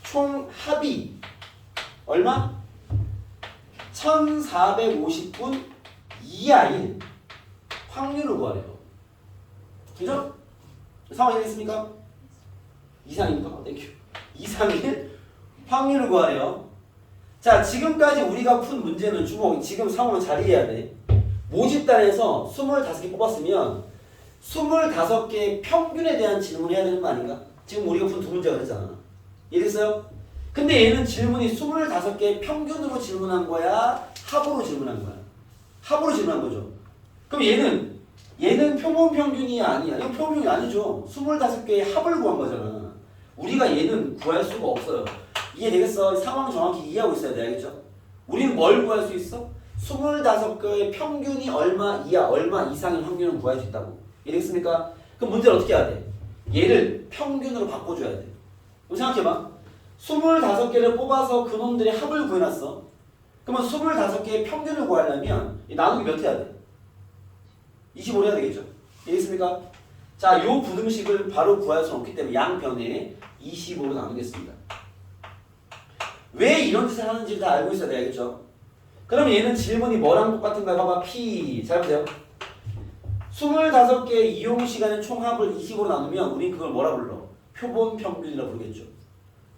총합이 얼마? 1450분 이하인 확률을 구하래요. 그죠? 상황이 됐습니까? 이상입니까? 땡큐. 이상일 확률을 구하래요. 자, 지금까지 우리가 푼 문제는 주목, 지금 상황을 잘 이해해야 돼. 모집단에서 25개 뽑았으면 25개의 평균에 대한 질문을 해야 되는 거 아닌가? 지금 우리가 푼 두 문제가 그랬잖아. 이해됐어요? 근데 얘는 질문이 25개의 평균으로 질문한 거야? 합으로 질문한 거야? 합으로 질문한 거죠. 그럼 얘는 표본 평균이 아니야. 이건 표본 평균이 아니죠. 25개의 합을 구한 거잖아. 우리가 얘는 구할 수가 없어요. 이해되겠어? 상황 정확히 이해하고 있어야 돼. 알겠죠? 우리는 뭘 구할 수 있어? 25개의 평균이 얼마 이하, 얼마 이상의 확률을 구할 수 있다고. 이해되겠습니까? 그럼 문제를 어떻게 해야 돼? 얘를 평균으로 바꿔줘야 돼. 그럼 생각해봐. 25개를 뽑아서 그놈들의 합을 구해놨어. 그러면 25개의 평균을 구하려면 나누기 몇 해야 돼? 25를 해야 되겠죠? 이해됐습니까? 자, 요 부등식을 바로 구할 수는 없기 때문에 양변에 25로 나누겠습니다. 왜 이런 짓을 하는지 다 알고 있어야 되겠죠? 그럼 얘는 질문이 뭐랑 똑같은가? 봐봐. P. 잘 보세요. 25개의 이용시간의 총합을 20으로 나누면 우린 그걸 뭐라 불러? 표본 평균이라고 부르겠죠.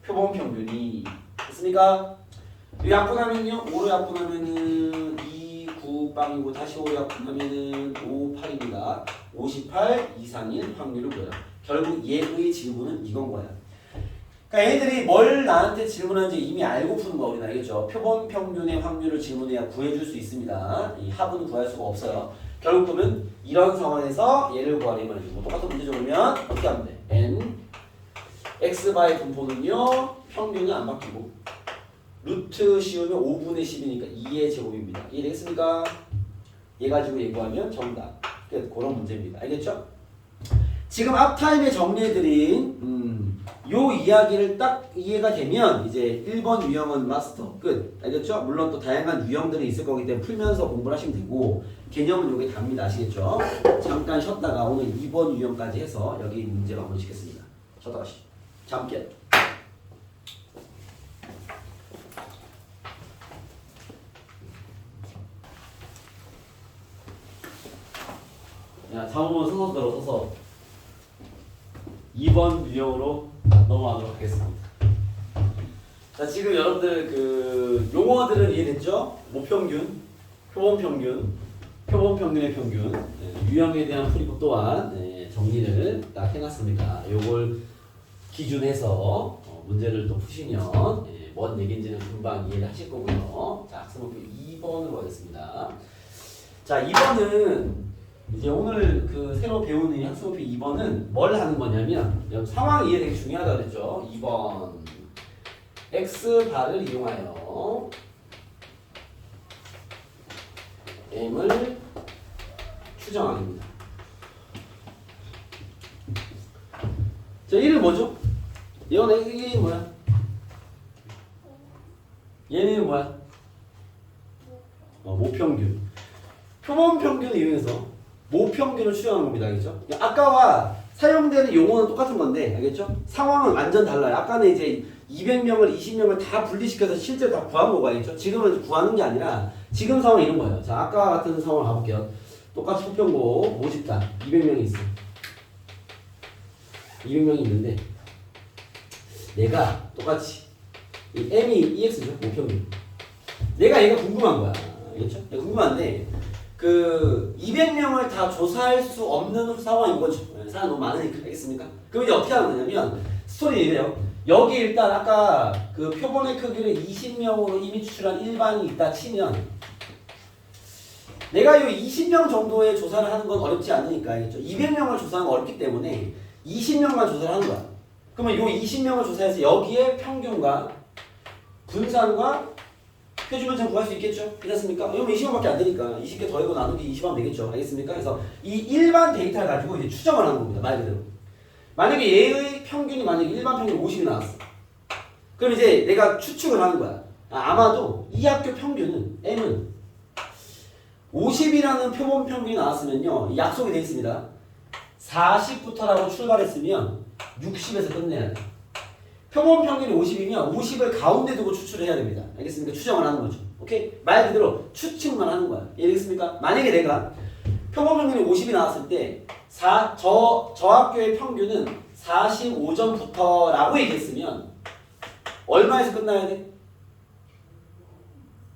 표본 평균이. 됐습니까? 약분하면요. 5로 약분하면은 2, 9, 빵이고 다시 5로 약분하면은 5, 8입니다. 58 이상인 확률을 구해요. 결국 얘의 질문은 이건 거야. 그러니까 얘들이 뭘 나한테 질문하는지 이미 알고 푸는 거 우리는 알겠죠? 표본 평균의 확률을 질문해야 구해줄 수 있습니다. 이 합은 구할 수가 없어요. 결국 보면 이런 상황에서 얘를 구하려면 뭐 똑같은 문제 적으면 어떻게 하면 돼? n x바의 분포는요 평균은 안 바뀌고 루트 씌우면 5분의 10이니까 2의 제곱입니다. 이해되겠습니까? 얘 가지고 얘기하면 정답. 그런 문제입니다. 알겠죠? 지금 앞타임에 정리해드린 요 이야기를 딱 이해가 되면 이제 1번 유형은 마스터 끝. 알겠죠? 물론 또 다양한 유형들이 있을 거기 때문에 풀면서 공부를 하시면 되고 개념은 요게 답니다. 아시겠죠? 잠깐 쉬었다가 오늘 2번 유형까지 해서 여기 문제를 한번 시겠습니다. 쉬었다가 잠깐. 야, 잠깐만 서서 2번 유형으로 넘어가도록 하겠습니다. 자, 지금 여러분들 그 용어들은 이해됐죠? 모평균, 표본평균, 표본평균의 평균, 유형에 대한 풀이법 또한 정리를 딱 해놨습니다. 요걸 기준해서 문제를 또 푸시면 뭔 얘기인지는 금방 이해를 하실 거고요. 자, 학습목표 2번으로 가겠습니다. 자, 2번은 이제 오늘 그 새로 배우는 학습목표 2번은 뭘 하는 거냐면 상황 이해 되게 중요하다고 그랬죠. 2번 x바를 이용하여 m을 추정하기입니다. 자, 이름 뭐죠? 이게 뭐야? 얘는 뭐야? 모평균. 표본평균을 이용해서 모평균을 추정하는 겁니다. 알겠죠? 아까와 사용되는 용어는 똑같은 건데, 알겠죠? 상황은 완전 달라요. 아까는 이제 200명을 20명을 다 분리시켜서 실제로 다 구한 거고, 알겠죠? 지금은 구하는 게 아니라 지금 상황이 이런 거예요. 자, 아까 같은 상황을 가볼게요. 똑같이 소평고 모집단 200명이 있어. 200명이 있는데 내가 똑같이 이 m이 ex죠. 모평균. 내가 얘가 궁금한 거야. 알겠죠? 내가 궁금한데 그 200명을 다 조사할 수 없는 상황인 거죠. 사람 너무 많으니까. 알겠습니까? 그럼 이제 어떻게 하는 거냐면 스토리 이래요. 여기 일단 아까 그 표본의 크기를 20명으로 이미 추출한 일반이 있다 치면 내가 이 20명 정도의 조사를 하는 건 어렵지 않으니까. 알겠죠? 200명을 조사하는 건 어렵기 때문에 20명만 조사를 하는 거야. 그러면 이 20명을 조사해서 여기에 평균과 분산과 표준변차 구할 수 있겠죠? 괜찮습니까? 이러면 20원밖에 안 되니까 20개 더하고 나누기 20하면 되겠죠? 알겠습니까? 그래서 이 일반 데이터를 가지고 이제 추정을 하는 겁니다. 말 그대로. 만약에 얘의 평균이 만약에 일반 평균 50이 나왔어. 그럼 이제 내가 추측을 하는 거야. 아마도 이 학교 평균은 M은 50이라는 표본 평균이 나왔으면요. 약속이 되어 있습니다. 40부터라고 출발했으면 60에서 끝내야 돼. 표본 평균이 50이면 50을 가운데 두고 추출을 해야 됩니다. 알겠습니까? 추정을 하는 거죠. 오케이? 말 그대로 추측만 하는 거야. 이해되겠습니까? 만약에 내가 표본 평균이 50이 나왔을 때 저 학교의 평균은 45점부터 라고 얘기했으면 얼마에서 끝나야 돼?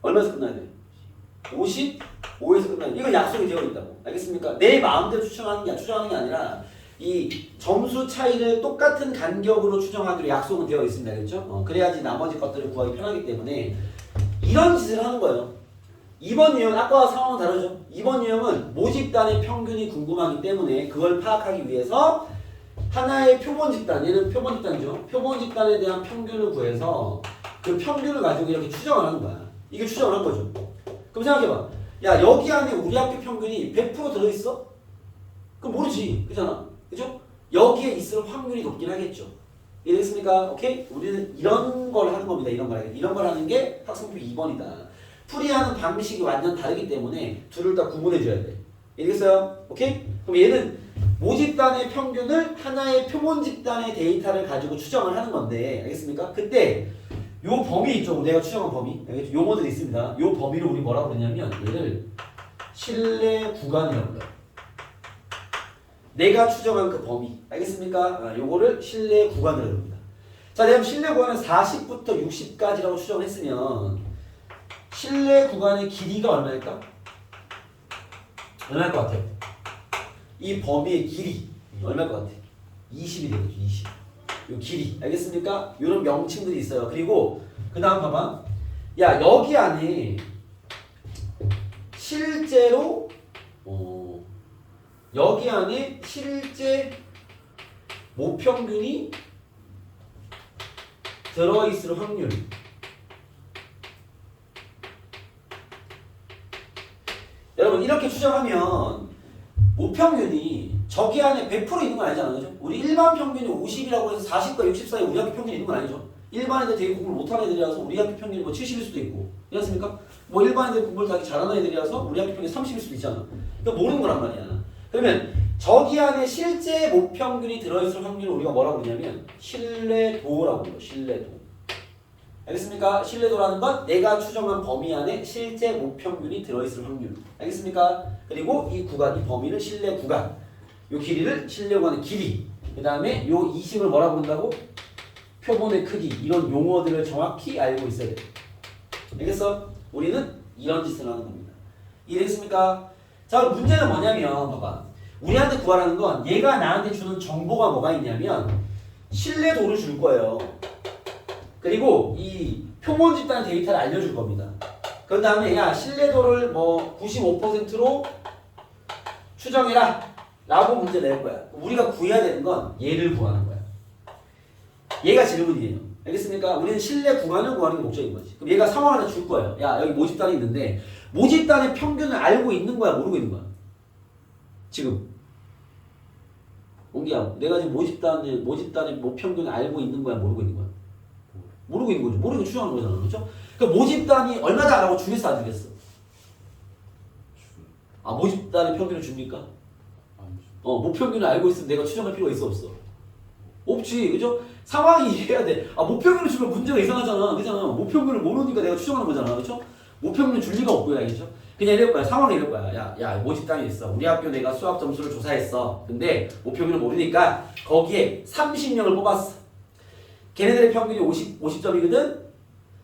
얼마에서 끝나야 돼? 55에서 끝나야 돼. 이건 약속이 되어 있다고. 알겠습니까? 내 마음대로 추정하는 게 아니라 이 점수 차이를 똑같은 간격으로 추정하기로 약속은 되어 있습니다. 알겠죠? 그래야지 나머지 것들을 구하기 편하기 때문에 이런 짓을 하는 거예요. 이번 유형은 아까와 상황은 다르죠. 이번 유형은 모집단의 평균이 궁금하기 때문에 그걸 파악하기 위해서 하나의 표본 집단, 얘는 표본 집단이죠. 표본 집단에 대한 평균을 구해서 그 평균을 가지고 이렇게 추정을 하는 거야. 이게 추정을 한 거죠. 그럼 생각해봐. 야, 여기 안에 우리 학교 평균이 100% 들어있어? 그럼 모르지. 그잖아. 그죠? 여기에 있을 확률이 높긴 하겠죠. 이해됐습니까? 오케이? 우리는 이런 걸 하는 겁니다. 이런 걸 하는 게 학생표 2번이다. 풀이하는 방식이 완전 다르기 때문에 둘을 다 구분해줘야 돼. 이해됐어요? 오케이? 그럼 얘는 모집단의 평균을 하나의 표본 집단의 데이터를 가지고 추정을 하는 건데, 알겠습니까? 그때 요 범위 있죠? 내가 추정한 범위. 알겠죠? 용어들이 있습니다. 요 범위를 우리 뭐라고 그러냐면 얘를 신뢰 구간이라고 불러요. 내가 추정한 그 범위. 알겠습니까? 요거를 신뢰 구간이라고 합니다. 자, 내가 신뢰 구간은 40부터 60까지라고 추정을 했으면 신뢰 구간의 길이가 얼마일까? 얼마일 것 같아요? 이 범위의 길이 얼마일 것 같아? 20이 되겠죠. 20. 요 길이. 알겠습니까? 이런 명칭들이 있어요. 그리고 그 다음 봐봐. 야, 여기 안에 실제로 여기 안에 실제 모평균이 들어있을 확률. 여러분 이렇게 추정하면 모평균이 저기 안에 100% 있는 건 아니잖아요. 그죠? 우리 일반 평균이 50이라고 해서 40과 60 사이에 우리 학교 평균이 있는 건 아니죠. 일반 애들 되게 공부를 못하는 애들이라서 우리 학교 평균이 뭐 70일 수도 있고 그렇습니까? 뭐 일반 애들 공부를 되게 잘하는 애들이라서 우리 학교 평균이 30일 수도 있잖아. 그러니까 모르는 거란 말이야. 그러면 저기 안에 실제 모평균이 들어있을 확률을 우리가 뭐라고 그러냐면 신뢰도라고 불러요. 신뢰도. 알겠습니까? 신뢰도라는 건 내가 추정한 범위 안에 실제 모평균이 들어있을 확률. 알겠습니까? 그리고 이 구간, 이 범위는 신뢰 구간. 요 길이를 신뢰 구간의 길이. 그 다음에 요 20을 뭐라고 부른다고? 표본의 크기. 이런 용어들을 정확히 알고 있어야 돼. 알겠어? 우리는 이런 짓을 하는 겁니다. 이해됐습니까? 자, 문제는 뭐냐면 봐봐. 우리한테 구하라는 건 얘가 나한테 주는 정보가 뭐가 있냐면 신뢰도를 줄 거예요. 그리고 이 표본 집단 데이터를 알려줄 겁니다. 그 다음에 야, 신뢰도를 뭐 95%로 추정해라 라고 문제 낼 거야. 우리가 구해야 되는 건 얘를 구하는 거야. 얘가 질문이에요. 알겠습니까? 우리는 신뢰 구간을 구하는 게 목적인 거지. 그럼 얘가 상황을 하나 줄 거예요. 야, 여기 모집단이 있는데 모집단의 평균을 알고 있는 거야, 모르고 있는 거야? 지금 옹기야, 내가 지금 모집단의 모평균을 알고 있는 거야, 모르고 있는 거야? 모르고 있는 거죠. 모르고 추정하는 거잖아. 그렇죠? 그러니까 모집단이 얼마다 라고 주겠어, 안 주겠어? 아, 모집단의 평균을 줍니까? 모평균을 알고 있으면 내가 추정할 필요가 있어, 없어? 없지. 그죠? 상황이 이해해야 돼. 아, 모평균을 주면 문제가 이상하잖아. 그잖아. 모평균을 모르니까 내가 추정하는 거잖아. 그렇죠? 모평균을 줄 리가 없고요. 알겠죠? 그냥 이럴 거야. 상황이 이럴 거야. 야, 모집단이 있어. 우리 학교 내가 수학 점수를 조사했어. 근데 모평균을 모르니까 거기에 30명을 뽑았어. 걔네들의 평균이 50점이거든?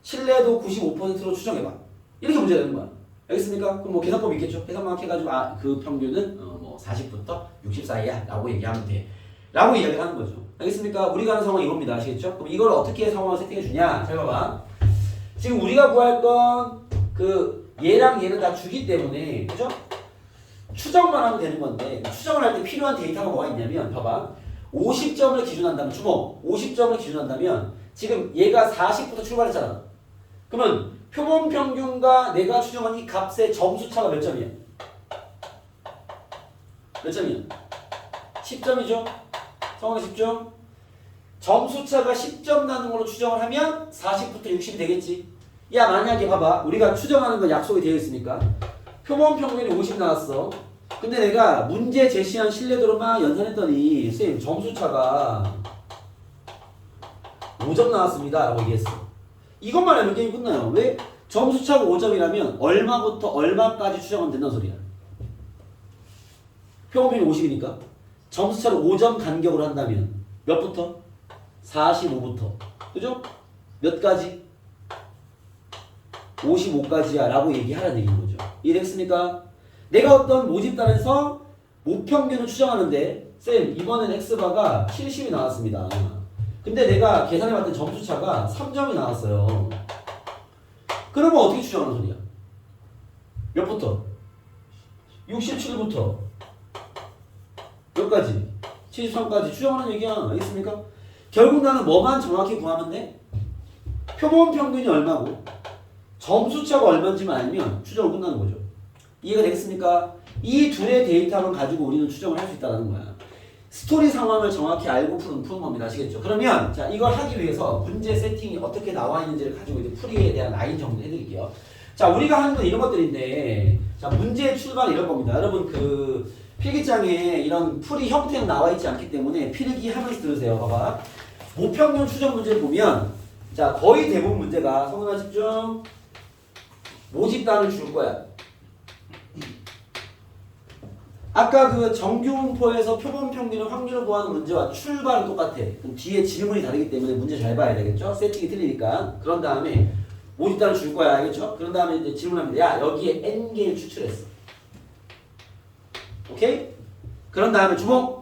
신뢰도 95%로 추정해봐. 이렇게 문제가 되는 거야. 알겠습니까? 그럼 뭐 계산법이 있겠죠? 계산만 해가지고 그 평균은 뭐 40부터 60 사이야 라고 얘기하면 돼. 라고 이야기를 하는 거죠. 알겠습니까? 우리가 하는 상황이 이겁니다. 아시겠죠? 그럼 이걸 어떻게 상황을 세팅해 주냐? 잘 봐봐. 지금 우리가 구할 건 얘랑 얘는 다 주기 때문에, 그죠? 추정만 하면 되는 건데, 추정을 할 때 필요한 데이터가 뭐가 있냐면, 봐봐. 50점을 기준한다면, 주목, 50점을 기준한다면, 지금 얘가 40부터 출발했잖아. 그러면 표본 평균과 내가 추정한 이 값의 점수 차가 몇 점이야? 몇 점이야? 10점이죠? 성원의 10점? 점수 차가 10점 나는 걸로 추정을 하면 40부터 60이 되겠지? 야, 만약에 봐봐. 우리가 추정하는 건 약속이 되어 있으니까 표본 평균이 50 나왔어. 근데 내가 문제 제시한 신뢰도를 막 연산했더니 선생님 점수차가 5점 나왔습니다 라고 얘기했어. 이것만 알면 게임 끝나요. 왜? 점수차가 5점이라면 얼마부터 얼마까지 추정하면 된다는 소리야. 표본 평균이 50이니까 점수차를 5점 간격으로 한다면 몇부터? 45부터. 그죠? 몇 가지? 55까지야 라고 얘기하라는 얘기인 거죠. 이해됐습니까? 내가 어떤 모집단에서 모평균을 추정하는데 쌤 이번엔 X바가 70이 나왔습니다. 근데 내가 계산해봤더니 점수차가 3점이 나왔어요. 그러면 어떻게 추정하는 소리야? 몇부터? 67부터 몇 가지? 73까지 추정하는 얘기야. 알겠습니까? 결국 나는 뭐만 정확히 구하면 돼? 표본 평균이 얼마고 점수차가 얼마인지만 알면 추정은 끝나는 거죠. 이해가 되겠습니까? 이 둘의 데이터만 가지고 우리는 추정을 할 수 있다는 거야. 스토리 상황을 정확히 알고 푸는 겁니다. 아시겠죠? 그러면 자 이걸 하기 위해서 문제 세팅이 어떻게 나와 있는지를 가지고 이제 풀이에 대한 라인 정도 해드릴게요. 자 우리가 하는 건 이런 것들인데 자 문제의 출발 이런 겁니다. 여러분 그 필기장에 이런 풀이 형태는 나와 있지 않기 때문에 필기 하면서 들으세요. 봐봐. 모평균 추정 문제를 보면 자 거의 대부분 문제가 성은아 집중 모집단을 줄 거야. 아까 그 정규분포에서 표본 평균의 확률을 구하는 문제와 출발은 똑같아. 그럼 뒤에 질문이 다르기 때문에 문제 잘 봐야 되겠죠? 세팅이 틀리니까. 그런 다음에 모집단을 줄 거야. 알겠죠? 그런 다음에 이제 질문합니다. 야 여기에 n개를 추출했어. 오케이? 그런 다음에 주목!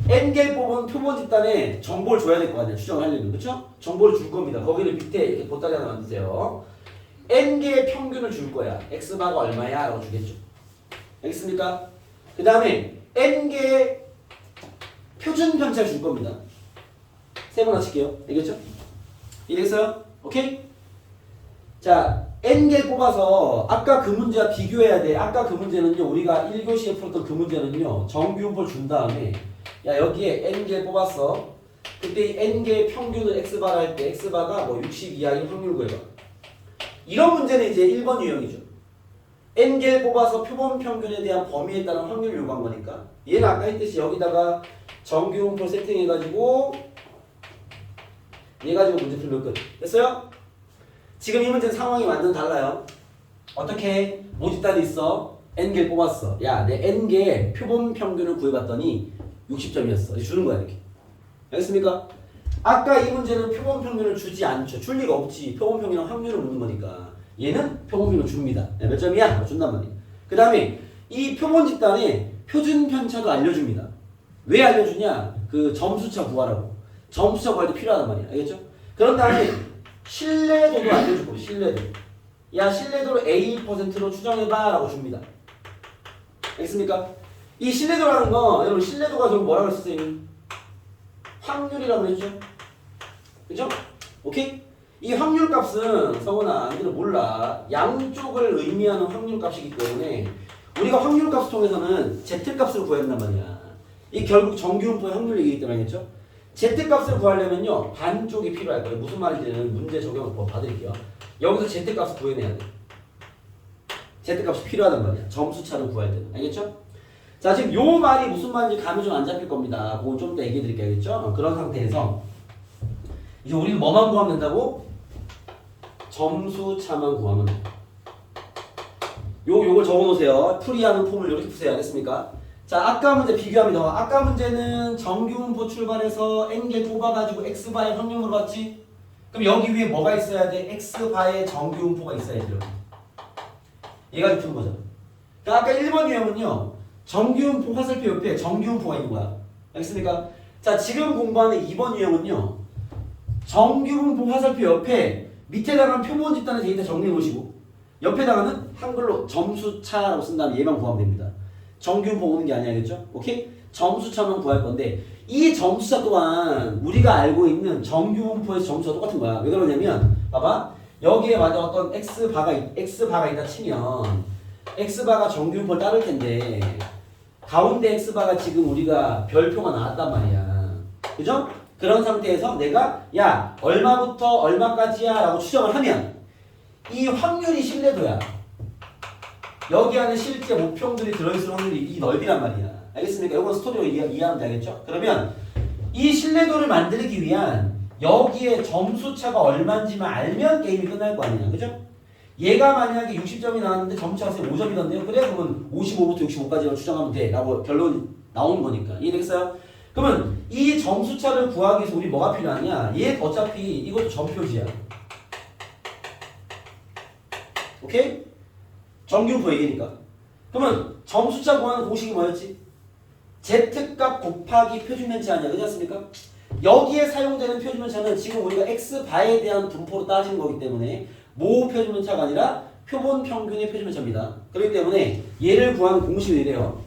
n개 뽑은 표본 집단에 정보를 줘야 될 거 아니야. 추정을 하려면. 그쵸? 정보를 줄 겁니다. 거기를 밑에 이렇게 보따리 하나 만드세요. n개의 평균을 줄 거야. x바가 얼마야? 라고 주겠죠. 알겠습니까? 그 다음에 n개의 표준 편차를 줄 겁니다. 세 번 합칠게요. 알겠죠? 이해됐어요? 오케이? 자, n개를 뽑아서 아까 그 문제와 비교해야 돼. 아까 그 문제는요. 우리가 1교시에 풀었던 그 문제는요. 정규분포를 준 다음에 야 여기에 n개를 뽑았어. 그때 이 n개의 평균을 x바라 할 때 x바가 뭐 60 이하인 확률 구해봐. 이런 문제는 이제 1번 유형이죠. n개를 뽑아서 표본 평균에 대한 범위에 따른 확률을 요구한 거니까 얘는 아까 했듯이 여기다가 정규분포 세팅해가지고 얘 가지고 문제 풀면 끝. 됐어요? 지금 이 문제는 상황이 완전 달라요. 어떻게 모집단이 있어. n개를 뽑았어. 야 내 n개 표본 평균을 구해봤더니 60점이었어. 주는 거야 이렇게. 알겠습니까? 아까 이 문제는 표본 평균을 주지 않죠. 줄 리가 없지. 표본 평균은 확률을 묻는 거니까. 얘는 표본 평균을 줍니다. 몇 점이야? 준단 말이야. 그 다음에 이 표본 집단에 표준 편차도 알려줍니다. 왜 알려주냐? 그 점수차 구하라고. 점수차 구할 때 필요하단 말이야. 알겠죠? 그런 다음에 신뢰도도 알려주고 신뢰도. 야 신뢰도를 A%로 추정해봐 라고 줍니다. 알겠습니까? 이 신뢰도라는 거 여러분 신뢰도가 좀 뭐라고 했었어요? 확률이라고 했죠? 그죠? 오케이? 이 확률값은 성훈아 너희들 몰라. 양쪽을 의미하는 확률값이기 때문에 우리가 확률값을 통해서는 Z값을 구해야 된단 말이야. 이 결국 정규분포의 확률 얘기이기 때문에 알겠죠? Z값을 구하려면요 반쪽이 필요할 거예요. 무슨 말인지는 문제 적용을 봐드릴게요. 여기서 Z값을 구해내야 돼. Z값이 필요하단 말이야. 점수차를 구할 때는. 알겠죠? 자 지금 요 말이 무슨 말인지 감이 좀 안 잡힐 겁니다. 그건 좀 이따 얘기해 드릴게요. 알겠죠? 그런 상태에서 이제 우리는 뭐만 구하면 된다고? 점수차만 구하면 돼. 요걸 적어놓으세요. 풀이하는 폼을 이렇게 푸세요. 알겠습니까? 자 아까 문제 비교합니다. 아까 문제는 정규분포 출발해서 n개 뽑아가지고 x바의 확률 물어봤지? 그럼 여기 위에 뭐가 있어야 돼? x바의 정규분포가 있어야지. 여기. 얘가 푸는 거잖아. 그러니까 아까 1번 유형은요. 정규분포 화살표 옆에 정규분포가 있는 거야. 알겠습니까? 자 지금 공부하는 2번 유형은요. 정규분포 화살표 옆에 밑에다가는 표본 집단의 데이터 정리해 놓으시고 옆에다가는 한글로 점수차라고 쓴 다음에 얘만 구하면 됩니다. 정규분포 오는 게 아니야. 알겠죠? 오케이? 점수차만 구할 건데 이 점수차 또한 우리가 알고 있는 정규분포에서 점수가 똑같은 거야. 왜 그러냐면 봐봐. 여기에 만약 어떤 x바가 있다 치면 x바가 정규분포를 따를 텐데 가운데 x바가 지금 우리가 별표가 나왔단 말이야. 그죠? 그런 상태에서 내가 야 얼마부터 얼마까지야 라고 추정을 하면 이 확률이 신뢰도야. 여기 안에 실제 모평들이 들어있을 확률이 이 넓이란 말이야. 알겠습니까? 이건 스토리로 이해하면 되겠죠? 그러면 이 신뢰도를 만들기 위한 여기에 점수차가 얼마인지만 알면 게임이 끝날 거 아니야. 그죠? 얘가 만약에 60점이 나왔는데 점수차가 5점이던데요? 그래? 그러면 55부터 65까지만 추정하면 돼. 라고 결론이 나오는 거니까. 이해되겠어요? 그러면 이 점수차를 구하기 위해서 우리 뭐가 필요하냐? 얘 어차피 이것도 점표지야. 오케이? 정규분포 얘기니까. 그러면 점수차 구하는 공식이 뭐였지? Z값 곱하기 표준면차 아니야. 그렇지 않습니까? 여기에 사용되는 표준면차는 지금 우리가 X바에 대한 분포로 따지는 거기 때문에 모 표준면차가 아니라 표본 평균의 표준면차입니다. 그렇기 때문에 얘를 구하는 공식이 이래요.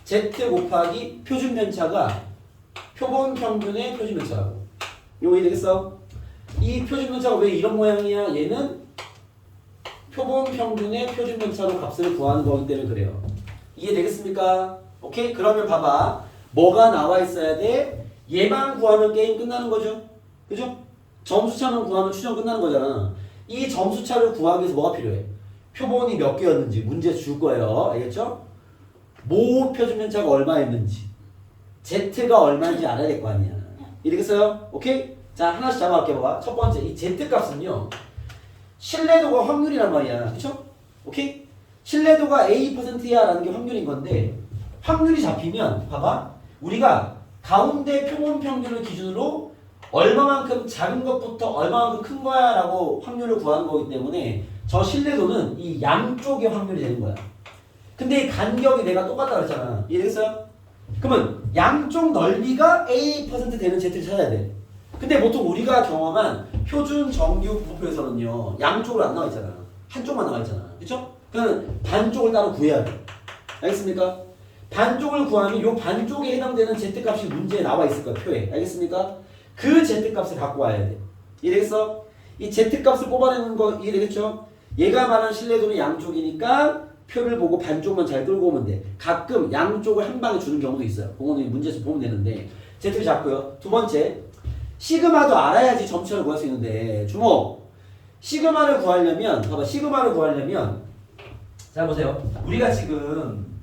Z 곱하기 표준면차가 표본 평균의 표준면차라고. 이거 이해되겠어? 이 표준면차가 왜 이런 모양이야? 얘는 표본 평균의 표준면차로 값을 구하는 거기 때문에 그래요. 이해되겠습니까? 오케이? 그러면 봐봐. 뭐가 나와 있어야 돼? 얘만 구하면 게임 끝나는 거죠. 그죠? 점수차만 구하면 추정 끝나는 거잖아. 이 점수차를 구하기 위해서 뭐가 필요해? 표본이 몇 개였는지 문제 줄 거예요. 알겠죠? 모 표준면차가 얼마였는지 Z가 얼마인지 알아야 될 거 아니야. 이해되겠어요? 오케이? 자, 하나씩 잡아갈게 봐봐. 첫 번째, 이 Z값은요. 신뢰도가 확률이란 말이야. 그쵸? 오케이? 신뢰도가 A%야 라는 게 확률인 건데 확률이 잡히면 봐봐. 우리가 가운데 표본 평균을 기준으로 얼마만큼 작은 것부터 얼마만큼 큰 거야 라고 확률을 구하는 거기 때문에 저 신뢰도는 이 양쪽의 확률이 되는 거야. 근데 이 간격이 내가 똑같다 그랬잖아. 이해됐어요? 그러면 양쪽 넓이가 A% 되는 Z를 찾아야 돼. 근데 보통 우리가 경험한 표준 정규 분포에서는요 양쪽으로 안 나와 있잖아. 한쪽만 나와 있잖아. 그쵸? 그러면 반쪽을 따로 구해야 돼. 알겠습니까? 반쪽을 구하면 이 반쪽에 해당되는 Z값이 문제에 나와 있을 거야. 표에. 알겠습니까? 그 Z값을 갖고 와야 돼. 이해되겠어? 이 Z값을 뽑아내는 거 이해되겠죠? 얘가 말하는 신뢰도는 양쪽이니까 표를 보고 반쪽만 잘 끌고 오면 돼. 가끔 양쪽을 한 방에 주는 경우도 있어요. 그거는 문제에서 보면 되는데 Z 잡고요. 두 번째, 시그마도 알아야지 점수를 구할 수 있는데 주목! 시그마를 구하려면 봐봐. 시그마를 구하려면 자 보세요. 우리가 지금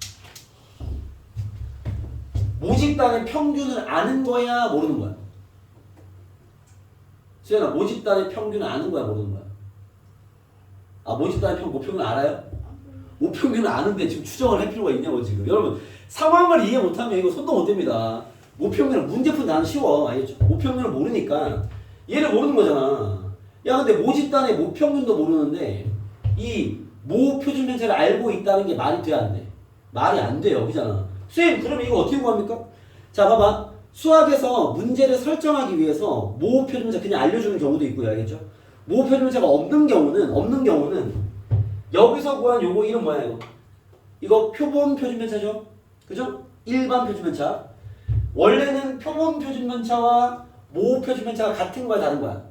모집단의 평균을 아는 거야 모르는 거야? 수연아, 모집단의 평균을 아는 거야 모르는 거야? 아, 모집단의 모평균을 알아요? 모평균을 아는데 지금 추정을 할 필요가 있냐고 지금. 여러분 상황을 이해 못하면 이거 손도 못 댑니다. 모평균은 문제풀이 나는 쉬워. 알겠죠? 모평균을 모르니까 얘를 모르는 거잖아. 야 근데 모집단의 모평균도 모르는데 이 모표준면차를 알고 있다는 게 말이 돼야 안 돼? 말이 안 돼요. 그잖아. 선생님 그러면 이거 어떻게 구합니까? 자 봐봐. 수학에서 문제를 설정하기 위해서 모표준면차 그냥 알려주는 경우도 있고요. 알겠죠? 모표준면차가 없는 경우는 여기서 구한 요거 이름 뭐야 이거? 이거 표본 표준면차죠? 그죠? 일반 표준면차. 원래는 표본 표준면차와 모 표준면차가 같은 거야 다른 거야?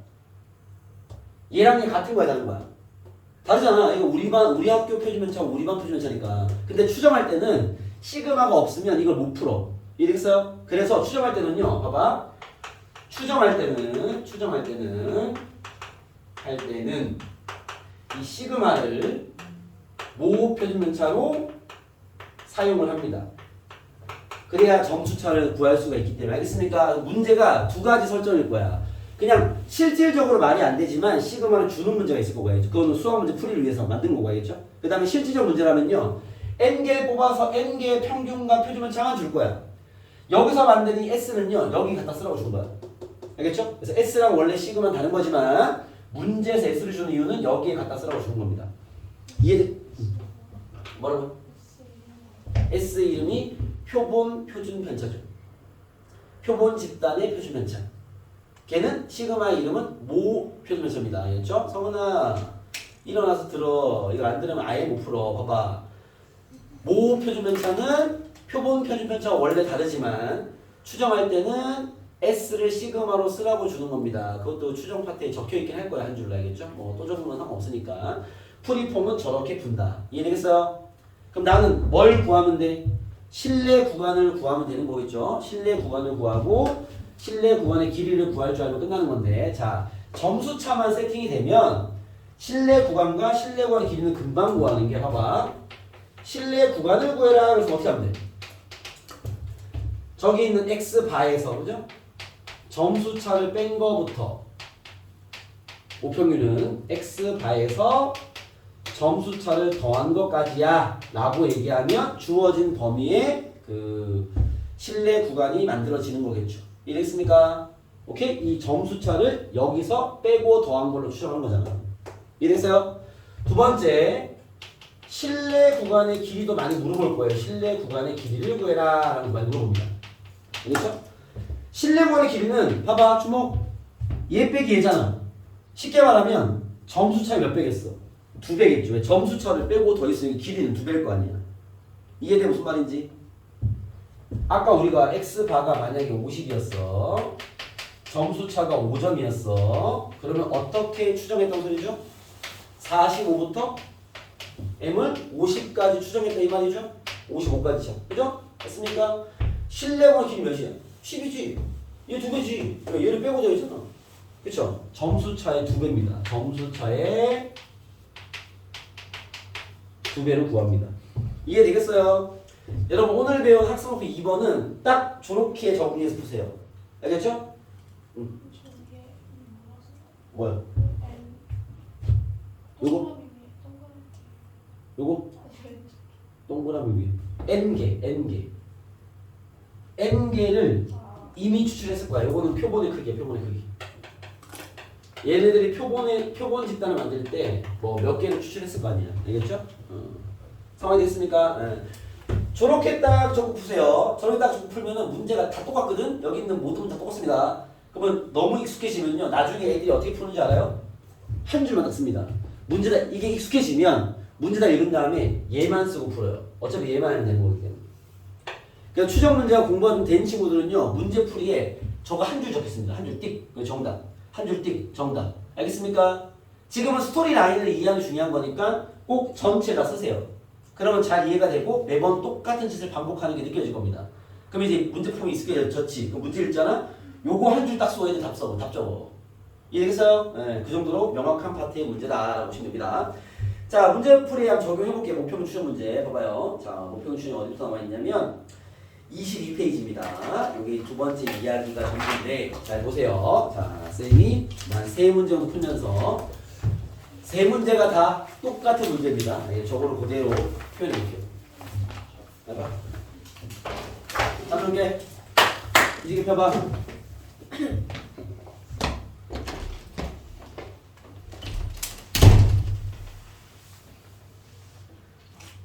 얘랑 얘 같은 거야 다른 거야? 다르잖아. 이거 우리 학교 표준면차와 우리 반 표준면차니까. 근데 추정할 때는 시그마가 없으면 이걸 못 풀어. 이해되겠어요? 그래서 추정할 때는요. 봐봐. 추정할 때는 이 시그마를 모 표준면차로 사용을 합니다. 그래야 점수차를 구할 수가 있기 때문에. 알겠습니까? 문제가 두 가지 설정일 거야. 그냥 실질적으로 말이 안 되지만 시그마를 주는 문제가 있을 거고 알겠죠? 그거는 수학 문제 풀이를 위해서 만든 거고 알겠죠? 그 다음에 실질적 문제라면요. n개를 뽑아서 n개의 평균과 표준면차만 줄 거야. 여기서 만든 이 s는요. 여기 갖다 쓰라고 준 거야. 알겠죠? 그래서 s랑 원래 시그마는 다른 거지만 문제에서 s를 주는 이유는 여기에 갖다 쓰라고 주는 겁니다. 이해돼? 뭐라고? S 이름이 표본 표준편차죠. 표본 집단의 표준편차. 걔는 시그마의 이름은 모 표준편차입니다. 알겠죠? 성은아 일어나서 들어. 이거 안 들으면 아예 못 풀어. 봐봐. 모 표준편차는 표본 표준편차와 원래 다르지만 추정할 때는 S를 시그마로 쓰라고 주는 겁니다. 그것도 추정 파트에 적혀있긴 할 거야. 한 줄로. 알겠죠? 뭐 또 적으면 상관없으니까. 풀이폼은 저렇게 푼다. 이해되겠어요? 그럼 나는 뭘 구하면 돼? 실내 구간을 구하면 되는 거겠죠? 실내 구간을 구하고 실내 구간의 길이를 구할 줄 알면 끝나는 건데 자 점수차만 세팅이 되면 실내 구간과 실내 구간의 길이는 금방 구하는 게 봐봐 실내 구간을 구해라. 그래서 어떻게 하면 돼? 저기 있는 x바에서 그죠? 점수차를 뺀 거부터 모평률은 x바에서 점수차를 더한 것까지야 라고 얘기하면 주어진 범위의 그 실내 구간이 만들어지는 거겠죠. 이해됐습니까? 오케이? 이 점수차를 여기서 빼고 더한 걸로 추정한 거잖아. 이해됐어요? 두 번째, 실내 구간의 길이도 많이 물어볼 거예요. 실내 구간의 길이를 구해라 라고 많이 물어봅니다. 알겠죠? 실내 구간의 길이는 봐봐 주목, 얘 빼기 얘잖아. 쉽게 말하면 점수차 몇 배겠어? 2배겠죠. 왜? 점수차를 빼고 더 있으니까 길이는 2배일 거 아니야. 이해돼 무슨 말인지? 아까 우리가 x바가 만약에 50이었어. 점수차가 5점이었어. 그러면 어떻게 추정했던 소리죠? 45부터 m을 50까지 추정했다 이 말이죠? 55까지죠. 그죠? 됐습니까? 실내구간 길이 몇이야? 10이지. 얘 2배지. 얘를 빼고 져 있잖아. 그쵸? 점수차의 2배입니다. 점수차의 2배를 구합니다. 이해되겠어요? 여러분 오늘 배운 학생목표 2번은 딱 저렇게 정리해서 푸세요. 알겠죠? 뭐야? 요거? 요거? 동그라미 위에 n개 n개를 이미 추출했을 거야. 요거는 표본의 크기야. 표본의 크기. 얘네들이 표본 집단을 만들 때 뭐 몇 개를 추출했을 거 아니야. 알겠죠? 상황이 됐습니까? 네. 저렇게 딱 적고 푸세요. 저렇게 딱 적고 풀면은 문제가 다 똑같거든. 여기 있는 모든 문제 다 똑같습니다. 그러면 너무 익숙해지면요, 나중에 애들이 어떻게 푸는지 알아요? 한 줄만 딱 씁니다. 문제다 이게 익숙해지면 문제다 읽은 다음에 얘만 쓰고 풀어요. 어차피 얘만 하면 되는 거기 때문에. 그러니까 추정 문제가 공부가 좀 된 친구들은요, 문제풀이에 저거 한 줄 적혔습니다. 한 줄 띡, 정답. 한 줄 띡, 정답. 알겠습니까? 지금은 스토리 라인을 이해하는 게 중요한 거니까 꼭 전체 다 쓰세요. 그러면 잘 이해가 되고 매번 똑같은 짓을 반복하는 게 느껴질 겁니다. 그럼 이제 문제 풀면 익숙해졌지. 그 문제 읽잖아? 요거 한 줄 딱 써야 돼. 답 적어. 이해되겠어요? 네, 그 정도로 명확한 파트의 문제다라고 보시면 됩니다. 자, 문제풀이에 한번 적용해볼게요. 목표문 추정 문제 봐봐요. 자, 목표문 추정 어디부터 나와있냐면 22페이지입니다. 여기 두 번째 이야기가 전부인데 잘 보세요. 자, 쌤이 한 세 문제 정도 풀면서 세 문제가 다 똑같은 문제입니다. 네, 저거를 그대로 표현해볼게요. 해봐. 잠깐만 이지게 펴봐.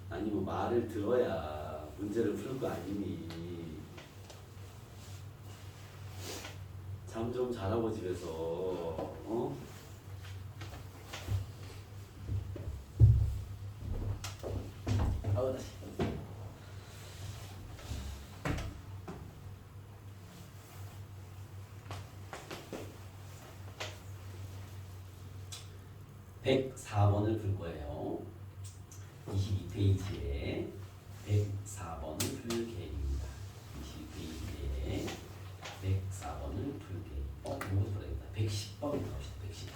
아니 뭐 말을 들어야 문제를 푸는 거 아니니. 잠 좀 자라고 집에서. 어? 아우 다시. (104번을) 풀 거예요. 22페이지에 104번을 풀 계획입니다. 22페이지에 104번을 풀 계획. 이것도 풀어야겠다. 110번을 풀읍시다.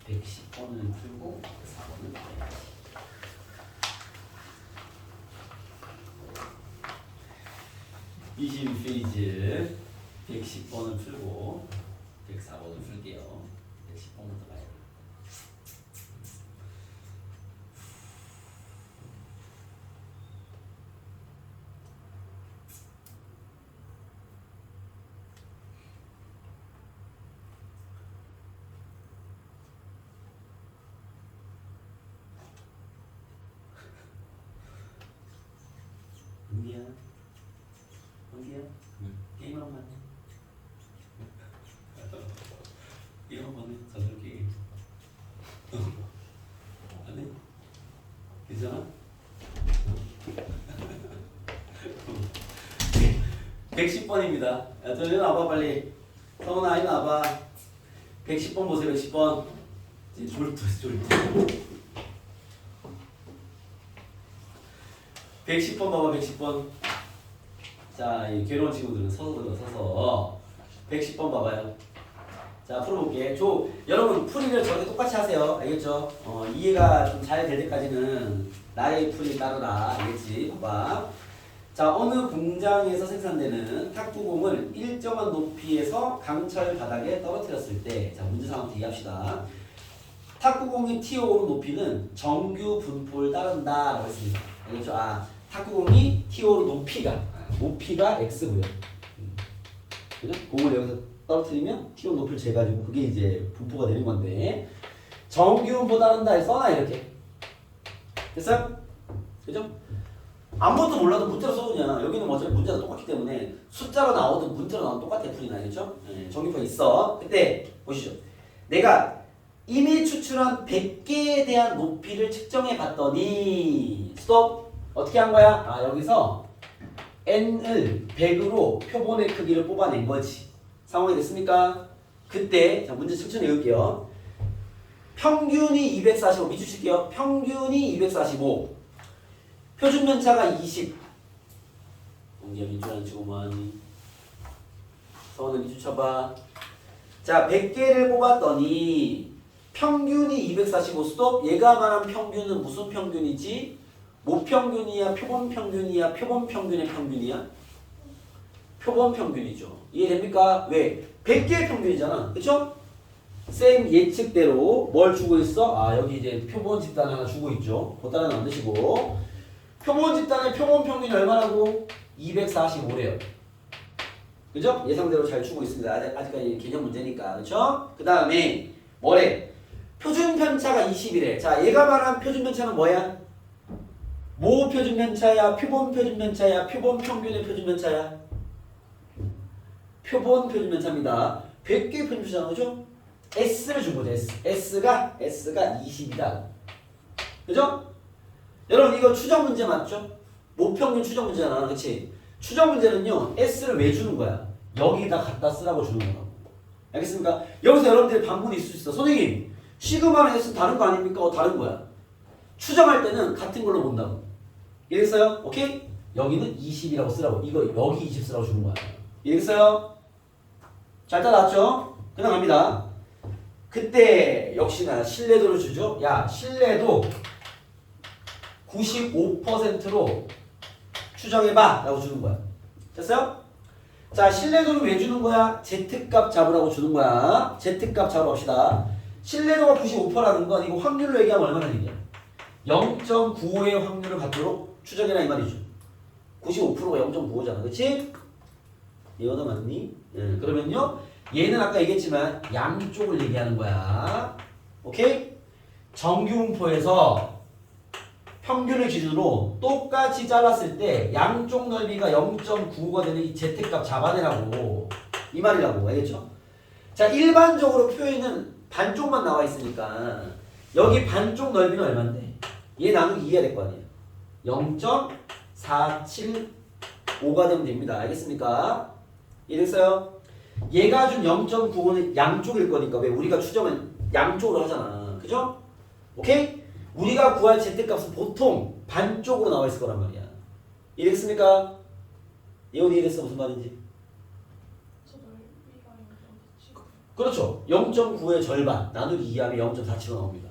110번을 풀고 104번을 풀어야지. 22페이지 110번을 풀고 104번을 풀게요. 110번부터 봐야 돼. 은기야? 은기야? 게임 한번 하네. 게임 한번 해. 저들 게임. 안 해? 괜찮아? 110번입니다. 야, 저 일로 와봐 빨리. 성훈아 일로 와봐. 110번 보세요. 110번. 졸도. 110번 봐봐. 110번. 자, 이 괴로운 친구들은 서서 110번 봐봐요. 자, 풀어볼게. 여러분 풀이를 저렇게 똑같이 하세요. 알겠죠? 이해가 좀 잘 될 때까지는 나의 풀이 따르라. 알겠지? 봐봐. 자, 어느 공장에서 생산되는 탁구공을 일정한 높이에서 강철 바닥에 떨어뜨렸을 때, 자, 문제 상황 대기합시다. 탁구공의 TO로 높이는 정규 분포를 따른다. 라고 했습니다. 알겠죠? 탁구공이 TO로 높이가 X고요. 그죠? 공을 여기서 떨어뜨리면 TO 높이를 재가지고 그게 이제 분포가 되는 건데, 정규 분포 따른다 써놔, 이렇게. 됐어요? 그죠? 아무것도 몰라도 문자로 써보냐. 여기는 어차피 문자가 똑같기 때문에 숫자로 나오든 문자로 나오든 똑같아 풀이나. 알겠죠? 정규표가 있어. 그때 보시죠. 내가 이미 추출한 100개에 대한 높이를 측정해 봤더니 스톱! 어떻게 한 거야? 여기서 n을 100으로 표본의 크기를 뽑아낸 거지. 상황이 됐습니까? 그때 자 문제 천천히 읽을게요. 평균이 245 밑줄칠게요. 평균이 245 표준 편차가 20 공기가 밑줄 안 치고만 서원은 밑줄 쳐봐. 자 100개를 뽑았더니 평균이 245 스톱. 얘가 말한 평균은 무슨 평균이지? 모평균이야? 표본평균이야? 표본평균의 평균이야? 표본평균이죠. 이해됩니까? 왜? 100개의 평균이잖아. 그쵸? 쌤 예측대로 뭘 주고 있어? 여기 이제 표본 집단 하나 주고 있죠. 그 따라 만드시고 표본 집단의 표본 평균이 얼마라고? 245래요. 그죠? 예상대로 잘 주고 있습니다. 아직까지 개념 문제니까. 그쵸? 그 다음에 뭐래? 표준 편차가 20이래. 자, 얘가 말한 표준 편차는 뭐야? 모 표준 편차야? 표본 표준 편차야? 표본 평균의 표준 편차야? 표본 표준 편차입니다. 100개의 표준 편차잖아. 그죠? S를 준 거죠. S가 20이다. 그죠? 여러분 이거 추정 문제 맞죠? 모평균 추정 문제잖아. 그치? 추정 문제는요. S를 왜 주는 거야? 여기다 갖다 쓰라고 주는 거라고. 알겠습니까? 여기서 여러분들이 반문이 있을 수 있어. 선생님 시그마랑 S는 다른 거 아닙니까? 다른 거야. 추정할 때는 같은 걸로 본다고. 이해했어요? 오케이? 여기는 20이라고 쓰라고. 이거 여기 20 쓰라고 주는 거야. 이해했어요? 잘 따라왔죠? 그냥 갑니다. 그때 역시나 신뢰도를 주죠. 야, 신뢰도 95%로 추정해봐 라고 주는 거야. 됐어요? 자, 신뢰도는 왜 주는 거야? Z값 잡으라고 주는 거야. Z값 잡으러 갑시다. 신뢰도가 95%라는 건 이거 확률로 얘기하면 얼마나 얘기야? 0.95의 확률을 갖도록 추정해라 이 말이죠. 95%가 0.95잖아. 그치? 이거도 맞니? 그러면요. 얘는 아까 얘기했지만 양쪽을 얘기하는 거야. 오케이? 정규분포에서 평균을 기준으로 똑같이 잘랐을 때 양쪽 넓이가 0.95가 되는 이 Z값 잡아내라고. 이 말이라고. 알겠죠? 자, 일반적으로 표에는 반쪽만 나와 있으니까 여기 반쪽 넓이는 얼마인데? 얘 나누기 2해야 될 거 아니에요. 0.475가 되면 됩니다. 알겠습니까? 이해됐어요? 얘가 준 0.95는 양쪽일 거니까 왜 우리가 추정은 양쪽으로 하잖아. 그죠? 오케이? 우리가 구할 Z값은 보통 반쪽으로 나와 있을 거란 말이야. 이해됐습니까? 예원 이해됐어? 무슨 말인지? 그렇죠. 0.9의 절반 나누기 2하면 0.47로 나옵니다.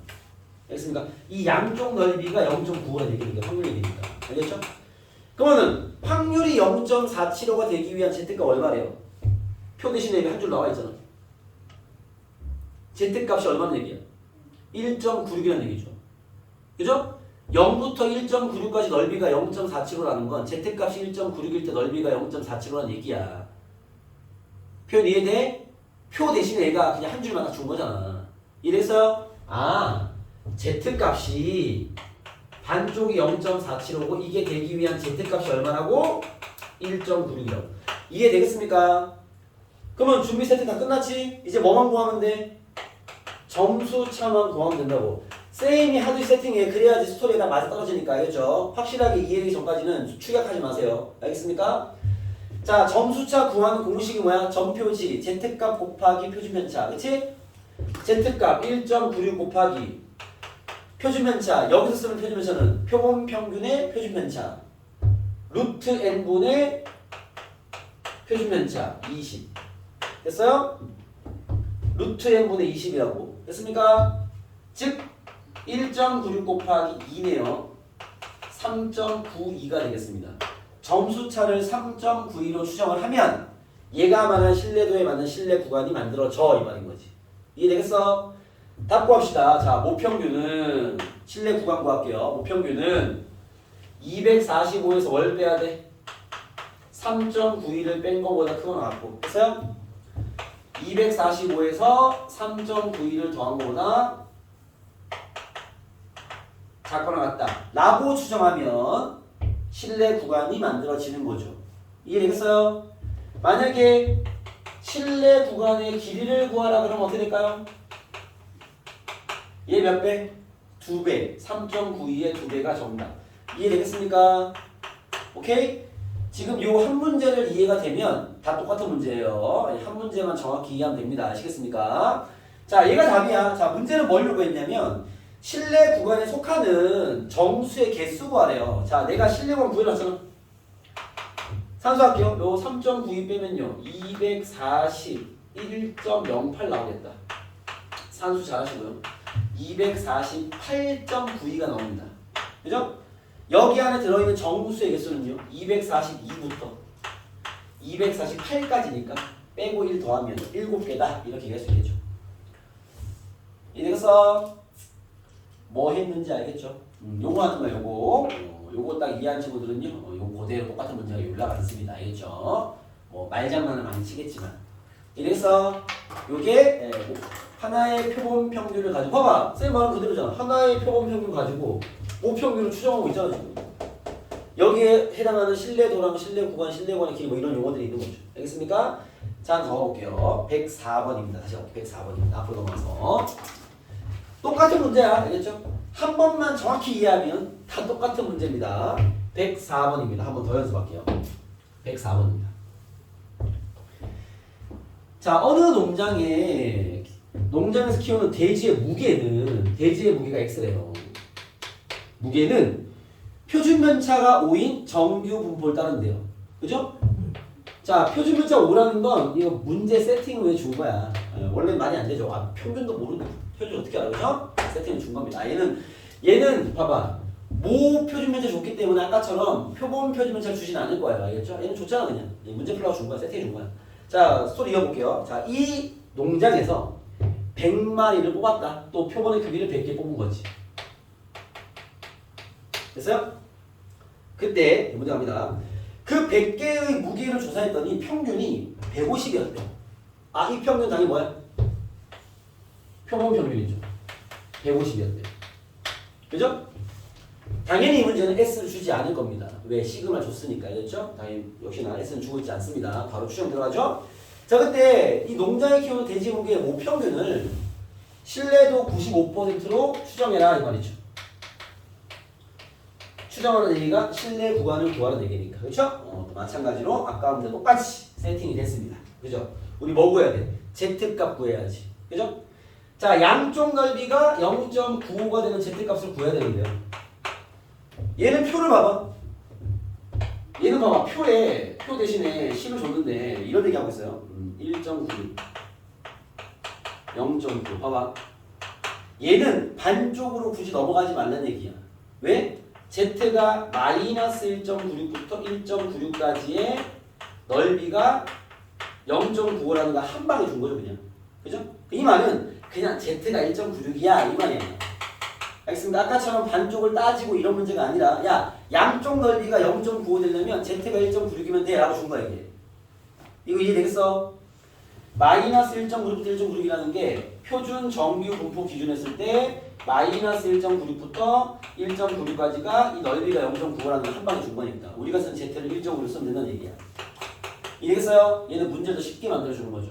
알겠습니까? 이 양쪽 넓이가 0.95가 되니까 확률이 되니까. 알겠죠? 그러면은 확률이 0.475가 되기 위한 Z값 얼마래요? 표 대신에 한 줄 나와 있잖아. Z값이 얼마나 얘기야? 1.96이라는 얘기죠. 그죠? 0부터 1.96까지 넓이가 0.475라는 건 Z값이 1.96일 때 넓이가 0.475라는 얘기야. 표현 이해돼? 표 대신에 얘가 그냥 한 줄만 딱 준 거잖아. 이래서 Z값이 반쪽이 0.475고 이게 되기 위한 Z값이 얼마라고? 1.96이라고. 이해되겠습니까? 그러면 준비 세트 다 끝났지? 이제 뭐만 구하면 돼? 점수 차만 구하면 된다고. 쌤이 하드 세팅해. 그래야지 스토리에다 맞아 떨어지니까. 알겠죠? 확실하게 이해하기 전까지는 축약하지 마세요. 알겠습니까? 자, 점수차 구하는 공식이 뭐야? 점표지. Z값 곱하기 표준편차. 그치? Z값 1.96 곱하기 표준편차. 여기서 쓰는 표준편차는 표본평균의 표준편차. 루트 n분의 표준편차 20. 됐어요? 루트 n분의 20이라고 됐습니까? 즉 1.96 곱하기 2네요. 3.92가 되겠습니다. 점수차를 3.92로 추정을 하면 얘가 말하는 신뢰도에 맞는 신뢰 구간이 만들어져 이 말인 거지. 이해되겠어? 답 구합시다. 자, 모평균은 신뢰 구간 구할게요. 모평균은 245에서 월 빼야 돼. 3.92를 뺀 거보다 크거나 같고. 됐어요? 245에서 3.92를 더한 거보다 작거나 같다 라고 추정하면 신뢰 구간이 만들어지는 거죠. 이해되겠어요? 만약에 신뢰 구간의 길이를 구하라 그러면 어떻게 될까요? 얘 몇 배? 2배. 3.92의 2배가 정답. 이해되겠습니까? 오케이? 지금 요 한 문제를 이해가 되면 다 똑같은 문제예요. 한 문제만 정확히 이해하면 됩니다. 아시겠습니까? 자, 얘가 답이야. 자, 문제는 뭘 요구했냐면 신뢰 구간에 속하는 정수의 개수 구하래요. 자, 내가 신뢰 구간 구해놨잖아. 산수할게요. 요 3.92 빼면요 241.08 나오겠다. 산수 잘하시고요. 248.92가 나옵니다. 그죠? 여기 안에 들어있는 정수의 개수는요 242부터 248까지니까 빼고 1 더하면 7개다 이렇게 얘기할 수 있겠죠. 이래서 뭐 했는지 알겠죠? 요거 하는 거야. 요거 딱 이해한 친구들은요 요거 그대로 똑같은 문제가 올라가 있습니다. 알겠죠? 뭐 말장난을 많이 치겠지만 이래서 요게 하나의 표본 평균을 가지고 봐봐 쌤 말은 그대로잖아. 하나의 표본 평균 가지고 모평균을 추정하고 있잖아 지금. 여기에 해당하는 신뢰도랑 신뢰 구간, 신뢰 구간의 길이 뭐 이런 용어들이 있는 거죠. 알겠습니까? 자, 더 가볼게요. 104번입니다. 다시 갈게요. 104번입니다. 앞으로 넘어가서 똑같은 문제야. 알겠죠? 한 번만 정확히 이해하면 다 똑같은 문제입니다. 104번입니다. 한 번 더 연습할게요. 104번입니다. 자, 어느 농장에서 키우는 돼지의 무게는 돼지의 무게가 X래요. 무게는 표준 편차가 5인 정규 분포를 따른대요. 그죠? 자, 표준 편차가 5라는 건 이거 문제 세팅을 왜 준 거야. 원래는 말이 안 되죠. 아, 평균도 모르고 표준 어떻게 알아? 그죠? 세팅을 준 겁니다. 얘는 봐봐. 모 표준 편차 줬기 때문에 아까처럼 표본 표준 편차를 주진 않을 거예요. 알겠죠? 얘는 줬잖아 그냥. 문제 풀라고 준 거야. 세팅해 준 거야. 자, 스토리 이어볼게요. 자, 이 농장에서 100마리를 뽑았다. 또 표본의 크기를 100개 뽑은 거지. 됐어요? 그때 문제 갑니다. 그 100개의 무게를 조사했더니 평균이 150이었대. 아, 이 평균 당연히 뭐야? 표본 평균이죠. 150이었대. 그죠? 당연히 이 문제는 S를 주지 않을 겁니다. 왜? 시그마 줬으니까. 알겠죠? 당연히 역시나 S는 주고 있지 않습니다. 바로 추정 들어가죠? 자, 그때 이 농장에 키우는 돼지 무게의 모평균을 신뢰도 95%로 추정해라 이 말이죠. 추정하는 얘기가 신뢰 구간을 구하는 얘기니까. 그렇죠? 마찬가지로 아까 문제 똑같이 세팅이 됐습니다. 그죠? 우리 뭐 구해야 돼? Z값 구해야지. 그죠? 자, 양쪽 넓이가 0.95가 되는 Z값을 구해야 되는데요. 얘는 표를 봐봐. 얘는 봐봐. 표 대신에 10을 줬는데 이런 얘기 하고 있어요. 1.96 0.9 봐봐. 얘는 반쪽으로 굳이 넘어가지 말라는 얘기야. 왜? Z가 마이너스 1.96부터 1.96까지의 넓이가 0.95라는 거 한 방에 준 거죠 그냥. 그죠? 이 말은 그냥 Z가 1.96이야 이 말이에요. 알겠습니다. 아까처럼 반쪽을 따지고 이런 문제가 아니라 야 양쪽 넓이가 0.95 되려면 Z가 1.96이면 돼 라고 준 거야 이게. 이거 이해되겠어? 마이너스 1.96부터 1.96이라는 게 표준 정규 분포 기준 했을 때 마이너스 1.96부터 1.96까지가 이 넓이가 0.95라는 걸 한 방에 준 거니까 우리가 쓴 Z를 1.5로 쓰면 된다는 얘기야. 이해겠어요? 얘는 문제를 더 쉽게 만들어주는 거죠.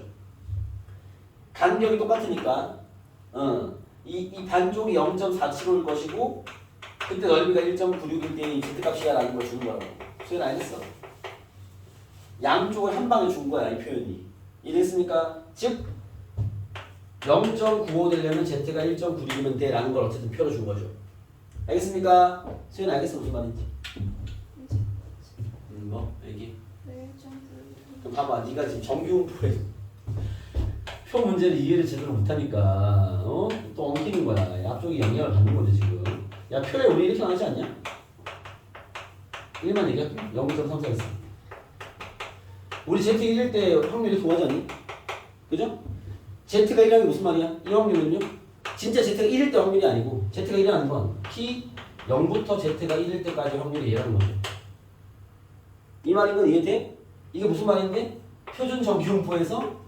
간격이 똑같으니까 이 반쪽이 0.475일 것이고 그때 넓이가 1.96일 때 이 Z값이야 라는 걸 주는 거라고. 소연 알겠어? 양쪽을 한 방에 준 거야 이 표현이. 이해됐습니까? 즉 0.95 되려면 Z가 1.96이면 돼 라는 걸 어쨌든 표로 준 거죠. 알겠습니까? 소연 알겠어 무슨 말인지? 뭐? 얘기? 그럼 봐봐 네가 지금 정규분포에 표 문제를 이해를 제대로 못하니까 또 엉키는 거야. 야, 앞쪽이 영향을 받는 거지 지금. 야, 표에 우리 이렇게 나오지 않냐? 1만 얘기할게. 0.34했어. 우리 Z 1일 때 확률 이렇게 구하지 않니? 그죠? Z가 1이라는 게 무슨 말이야? 이 확률은요? 진짜 Z가 1일 때 확률이 아니고 Z가 1이라는 건 P 0부터 Z가 1일 때까지 확률이 얘라는 거죠. 이 말인 건 이해돼? 이게 무슨 말인데? 표준 정기분포에서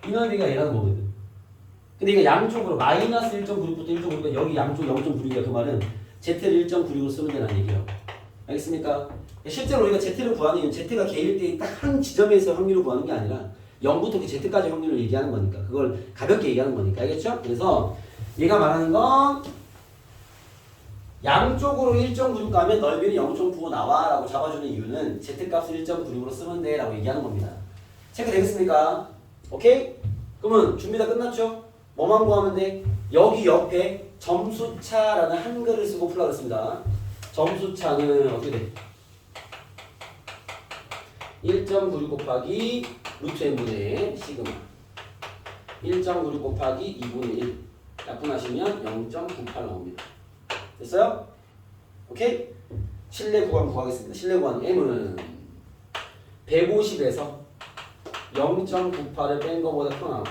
인원비가 얘라는 거거든. 근데 이게 양쪽으로 마이너스 1.96부터 1.96, 여기 양쪽 0.96이야. 그 말은 Z를 1.96으로 쓰면 되는 얘기예요. 알겠습니까? 실제로 우리가 Z를 구하는 이유는 Z가 개일 때 딱 한 지점에서 확률을 구하는 게 아니라 0부터 그 Z까지 확률을 얘기하는 거니까. 그걸 가볍게 얘기하는 거니까. 알겠죠? 그래서 얘가 말하는 건 양쪽으로 1.96 가면 넓이는 0.95 나와 라고 잡아주는 이유는 Z값을 1.96으로 쓰면 돼 라고 얘기하는 겁니다. 체크 되겠습니까? 오케이? 그러면 준비 다 끝났죠? 뭐만 구하면 돼? 여기 옆에 점수차라는 한글을 쓰고 풀라 그랬습니다. 점수차는 어떻게 돼? 1.96 곱하기 루트 n분의 시그마 1.96 곱하기 2분의 1 약분하시면 0.98 나옵니다. 됐어요? 오케이? 실내 구간 구하겠습니다. 실내 구간 m은 150에서 0.98을 뺀 거보다 더 나왔고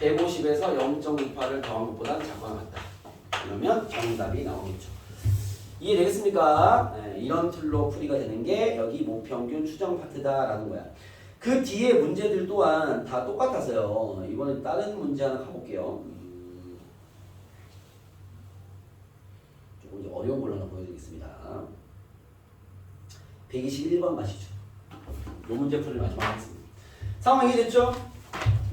150에서 0.98을 더한 것보다 작거나 같다. 그러면 정답이 나오겠죠. 이해되겠습니까? 네, 이런 틀로 풀이가 되는 게 여기 모평균 추정 파트다라는 거야. 그 뒤에 문제들 또한 다 똑같아서요. 이번에 다른 문제 하나 가볼게요. 조금 이제 어려운 걸로 하나 보여드리겠습니다. 121번 가시죠. 이 문제 풀이를 마지막 하겠습니다. 상황 이해됐죠?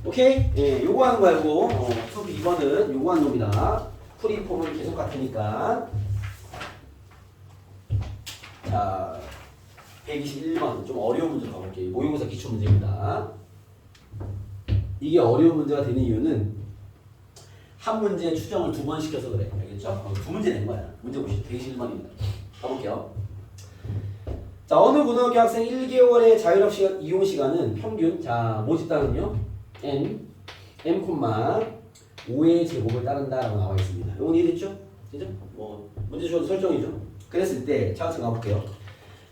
오케이? 예, 요거 하는 거 말고 수업 2번은 요거 하는 겁니다. 풀이 폼은 계속 같으니까. 자, 121번 좀 어려운 문제로 가볼게요. 모의고사 기출 문제입니다. 이게 어려운 문제가 되는 이유는 한 문제 추정을 2번 시켜서 그래. 알겠죠? 두 문제 낸 거야. 문제 보시죠. 121번입니다. 가볼게요. 자, 어느 고등학교 학생 1개월의 자율학 시간 이용 시간은 평균 자 모집단은요 n 5의 제곱을 따른다라고 나와 있습니다. 이건 이해됐죠? 그죠? 뭐 문제 주어진 설정이죠. 그랬을 때 차근차근 가볼게요.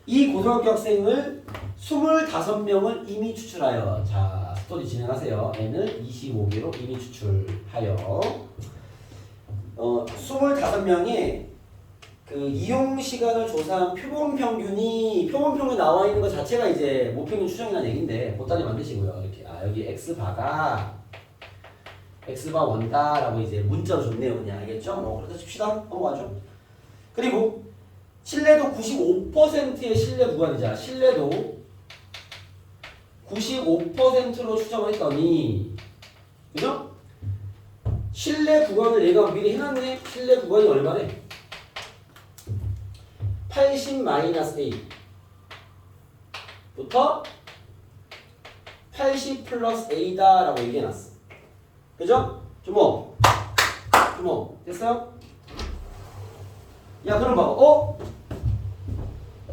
이 고등학교 학생을 25명을 이미 추출하여 자 스토리 진행하세요. n을 25개로 이미 추출하여 25명의 그 이용 시간을 조사한 표본 평균이 나와 있는 것 자체가 이제 모평균 추정이라는 얘기인데 보따리 만드시고요. 이렇게 여기 x바가 x바 원다라고 이제 문자로 줬네요. 그냥 알겠죠? 그래서 칩시다. 넘어가죠. 그리고 신뢰도 95%의 신뢰 구간이자 신뢰도 95%로 추정을 했더니 그죠? 신뢰 구간을 얘가 미리 해놨네. 신뢰 구간이 얼마래? 80-A 부터 80 플러스 A다 라고 얘기해놨어. 그죠? 주모 됐어요? 야 그럼 봐봐.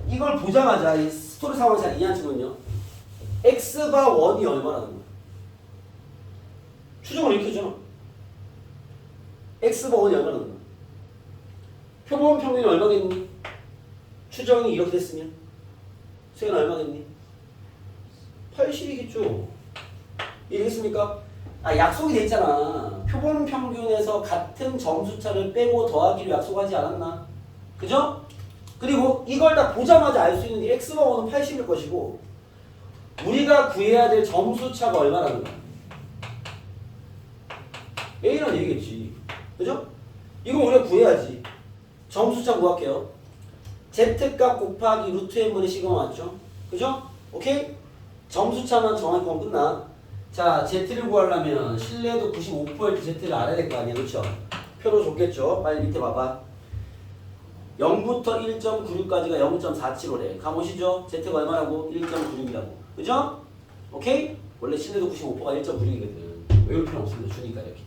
이걸 보자마자 이 스토리 상황을 잘 이해한 친구는요 x바 1이 얼마라는 거야? 추정을 이렇게 해주잖아. x바 1이 얼마라는 거야? 표본 평균이 얼마겠니? 추정이 이렇게 됐으면 수행은 얼마겠니? 80이겠죠. 이해되겠습니까? 약속이 돼 있잖아. 표본 평균에서 같은 점수차를 빼고 더하기로 약속하지 않았나? 그죠? 그리고 이걸 다 보자마자 알 수 있는 게 x가 1은 80일 것이고 우리가 구해야 될 점수차가 얼마라는 거야? A라는 얘기겠지. 그죠? 이거 우리가 구해야지. 점수차 구할게요. Z값 곱하기 루트 n분의 시그마 맞죠? 그죠? 오케이? 점수차만 정확히 보면 끝나. 자, Z를 구하려면 신뢰도 95% Z를 알아야 될 거 아니야. 그쵸? 표로 줬겠죠? 빨리 밑에 봐봐. 0부터 1.96까지가 0.47호래. 감오시죠? Z가 얼마라고? 1.96이라고. 그죠? 오케이? 원래 신뢰도 95%가 1.96이거든. 외울 필요 없습니다. 주니까 이렇게.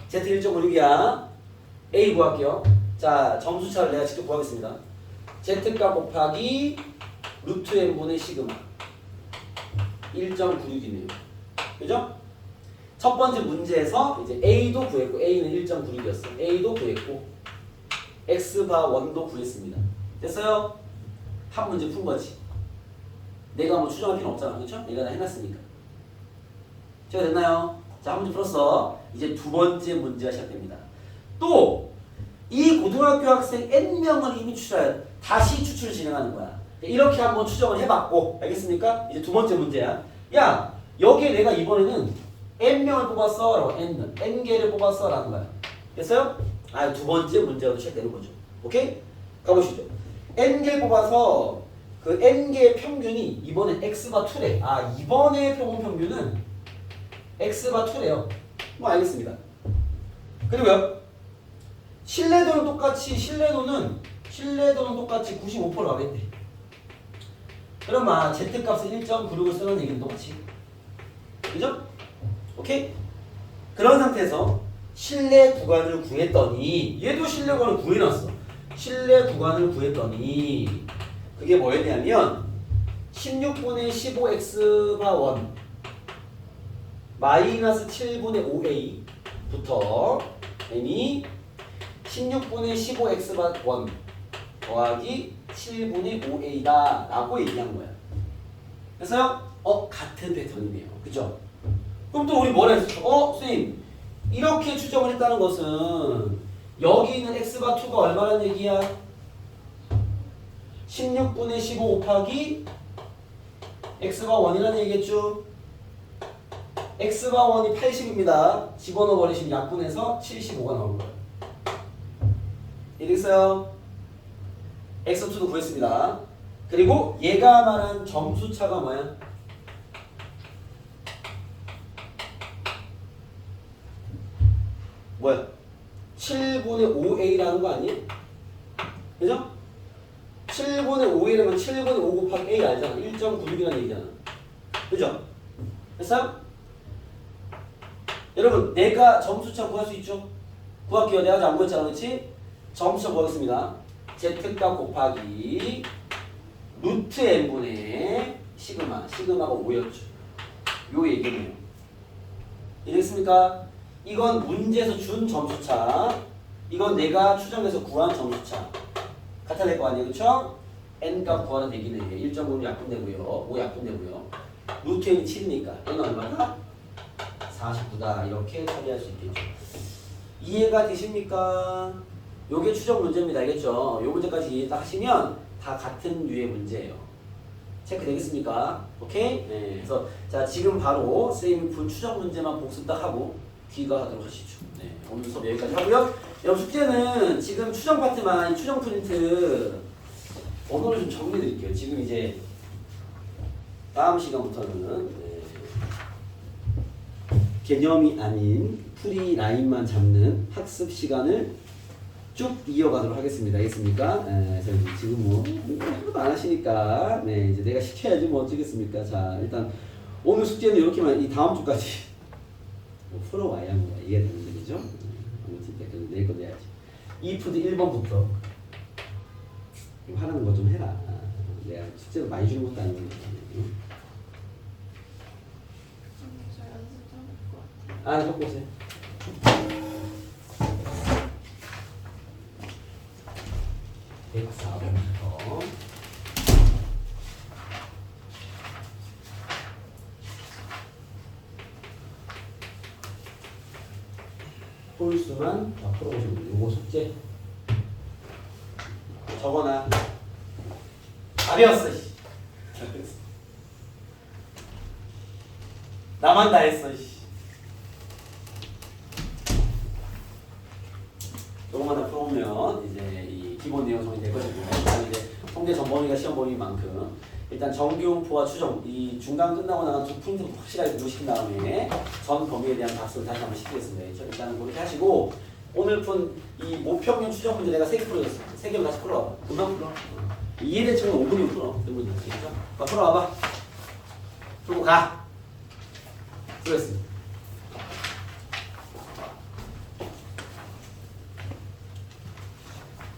Z 1.96이야. A 구할게요. 자, 점수차를 내가 직접 구하겠습니다. Z값 곱하기 루트 n분의 시그마 1.96이네요. 그죠? 첫 번째 문제에서 이제 A도 구했고 A는 1.96이었어. A도 구했고 X바 1도 구했습니다. 됐어요? 한 문제 푼 거지. 내가 뭐 추정할 필요는 없잖아. 그렇죠? 내가 다 해놨으니까. 제가 됐나요? 자, 한 문제 풀었어. 이제 두 번째 문제가 시작됩니다. 또 이 고등학교 학생 N명을 이미 다시 추출을 진행하는 거야. 이렇게 한번 추정을 해봤고, 알겠습니까? 이제 두 번째 문제야. 야, 여기에 내가 이번에는 N명을 뽑았어 라고 N개를 뽑았어 라는 거야. 됐어요? 아, 두 번째 문제로 시작되는 거죠. 오케이? 가보시죠. N개 뽑아서 그 N개의 평균이 이번엔 X바 2래. 아, 이번에 평균은 X바 2래요. 뭐 알겠습니다. 그리고요. 신뢰도는 똑같이 95%로 하겠대. 그러면 Z값은 1.96을 쓰는 얘기는 똑같이. 그죠? 오케이? 그런 상태에서 신뢰 구간을 구했더니 얘도 신뢰 구간을 구해놨어. 신뢰 구간을 구했더니 그게 뭐였냐면 16분의 15x바 1 마이너스 7분의 5a부터 n이 16분의 15x바 1 더하기 7분의 5a다 라고 얘기한 거야. 그래서 같은 패턴이네요. 그죠? 그럼 또 우리 뭐라 했어? 선생님 이렇게 추정을 했다는 것은 여기 있는 x바 2가 얼마라는 얘기야? 16분의 15 곱하기 x바 1이라는 얘기겠죠? x바 1이 80입니다. 집어넣어 버리시면 약분해서 75가 나올 거예요. 이랬어요. x2도 구했습니다. 그리고 얘가 말한 점수차가 뭐야? 뭐야? 7분의 5a라는 거 아니에요? 그죠? 7분의 5a라면 7분의 5 곱하기 a 알잖아. 1.96이라는 얘기잖아. 그죠? 됐어요? 여러분 내가 점수차 구할 수 있죠? 구할게요. 내가 아직 안 구했잖아. 그렇지? 점수차 구하겠습니다. z값 곱하기 루트 n분의 시그마가 5였죠. 요 얘기네요. 이해됐습니까? 이건 문제에서 준 점수차, 이건 내가 추정해서 구한 점수차 같아야 될 거 아니에요, 그렇죠? n값 구하는 얘기는 1.5는 약분되고요, 5 약분되고요. 루트 n이 7이니까 n은 얼마나? 49다 이렇게 처리할 수 있겠죠. 이해가 되십니까? 요게 추정 문제입니다, 알겠죠? 요 문제까지 이해 딱 하시면 다 같은 류의 문제예요. 체크 되겠습니까? 오케이? 네, 그래서 자 지금 바로 선생님이 본 추정 문제만 복습 딱 하고 귀가하도록 하시죠. 네, 오늘 수업 여기까지 하고요. 여러분 숙제는 지금 추정 파트만 추정 프린트 언어를 좀 정리해 드릴게요. 지금 이제 다음 시간부터는 개념이 아닌 풀이 라인만 잡는 학습 시간을 쭉 이어가도록 하겠습니다. 알겠습니까? 그래서 지금 뭐 하나도 안 하시니까 네 이제 내가 시켜야지 뭐 어쩌겠습니까? 자 일단 오늘 숙제는 이렇게만 이 다음 주까지 뭐 풀어와야 뭐 이해되는데 그죠? 아무튼 내일 거 내야지. 이프드 1번부터 하라는 거 좀 해라. 내가 숙제를 많이 주는 것도 아니고. 아, 적고 오세요. 홀수만 풀어보시면 돼요. 요거 숙제 적어놔. 답이었어. 나만 다 했어. 요거만 다 풀어보면 이제 이 기본 내용 정리 될 것이고요. 이제 통계 전 범위가 시험 범위만큼 일단 정규용포와 추정 이 중간 끝나고 나간 두 포인트 확실하게 공부시킨 다음에 전 범위에 대한 박수를 다시 한번 시키겠습니다. 일단은 그렇게 하시고 오늘 푼 이 모평균 추정 문제 내가 3개 풀어줬어. 3개만 다시 풀어봐. 금방 풀어. 이해대책은 5분이면 풀어. 5분이면 풀어봐. 풀고 가. 수고했습니다.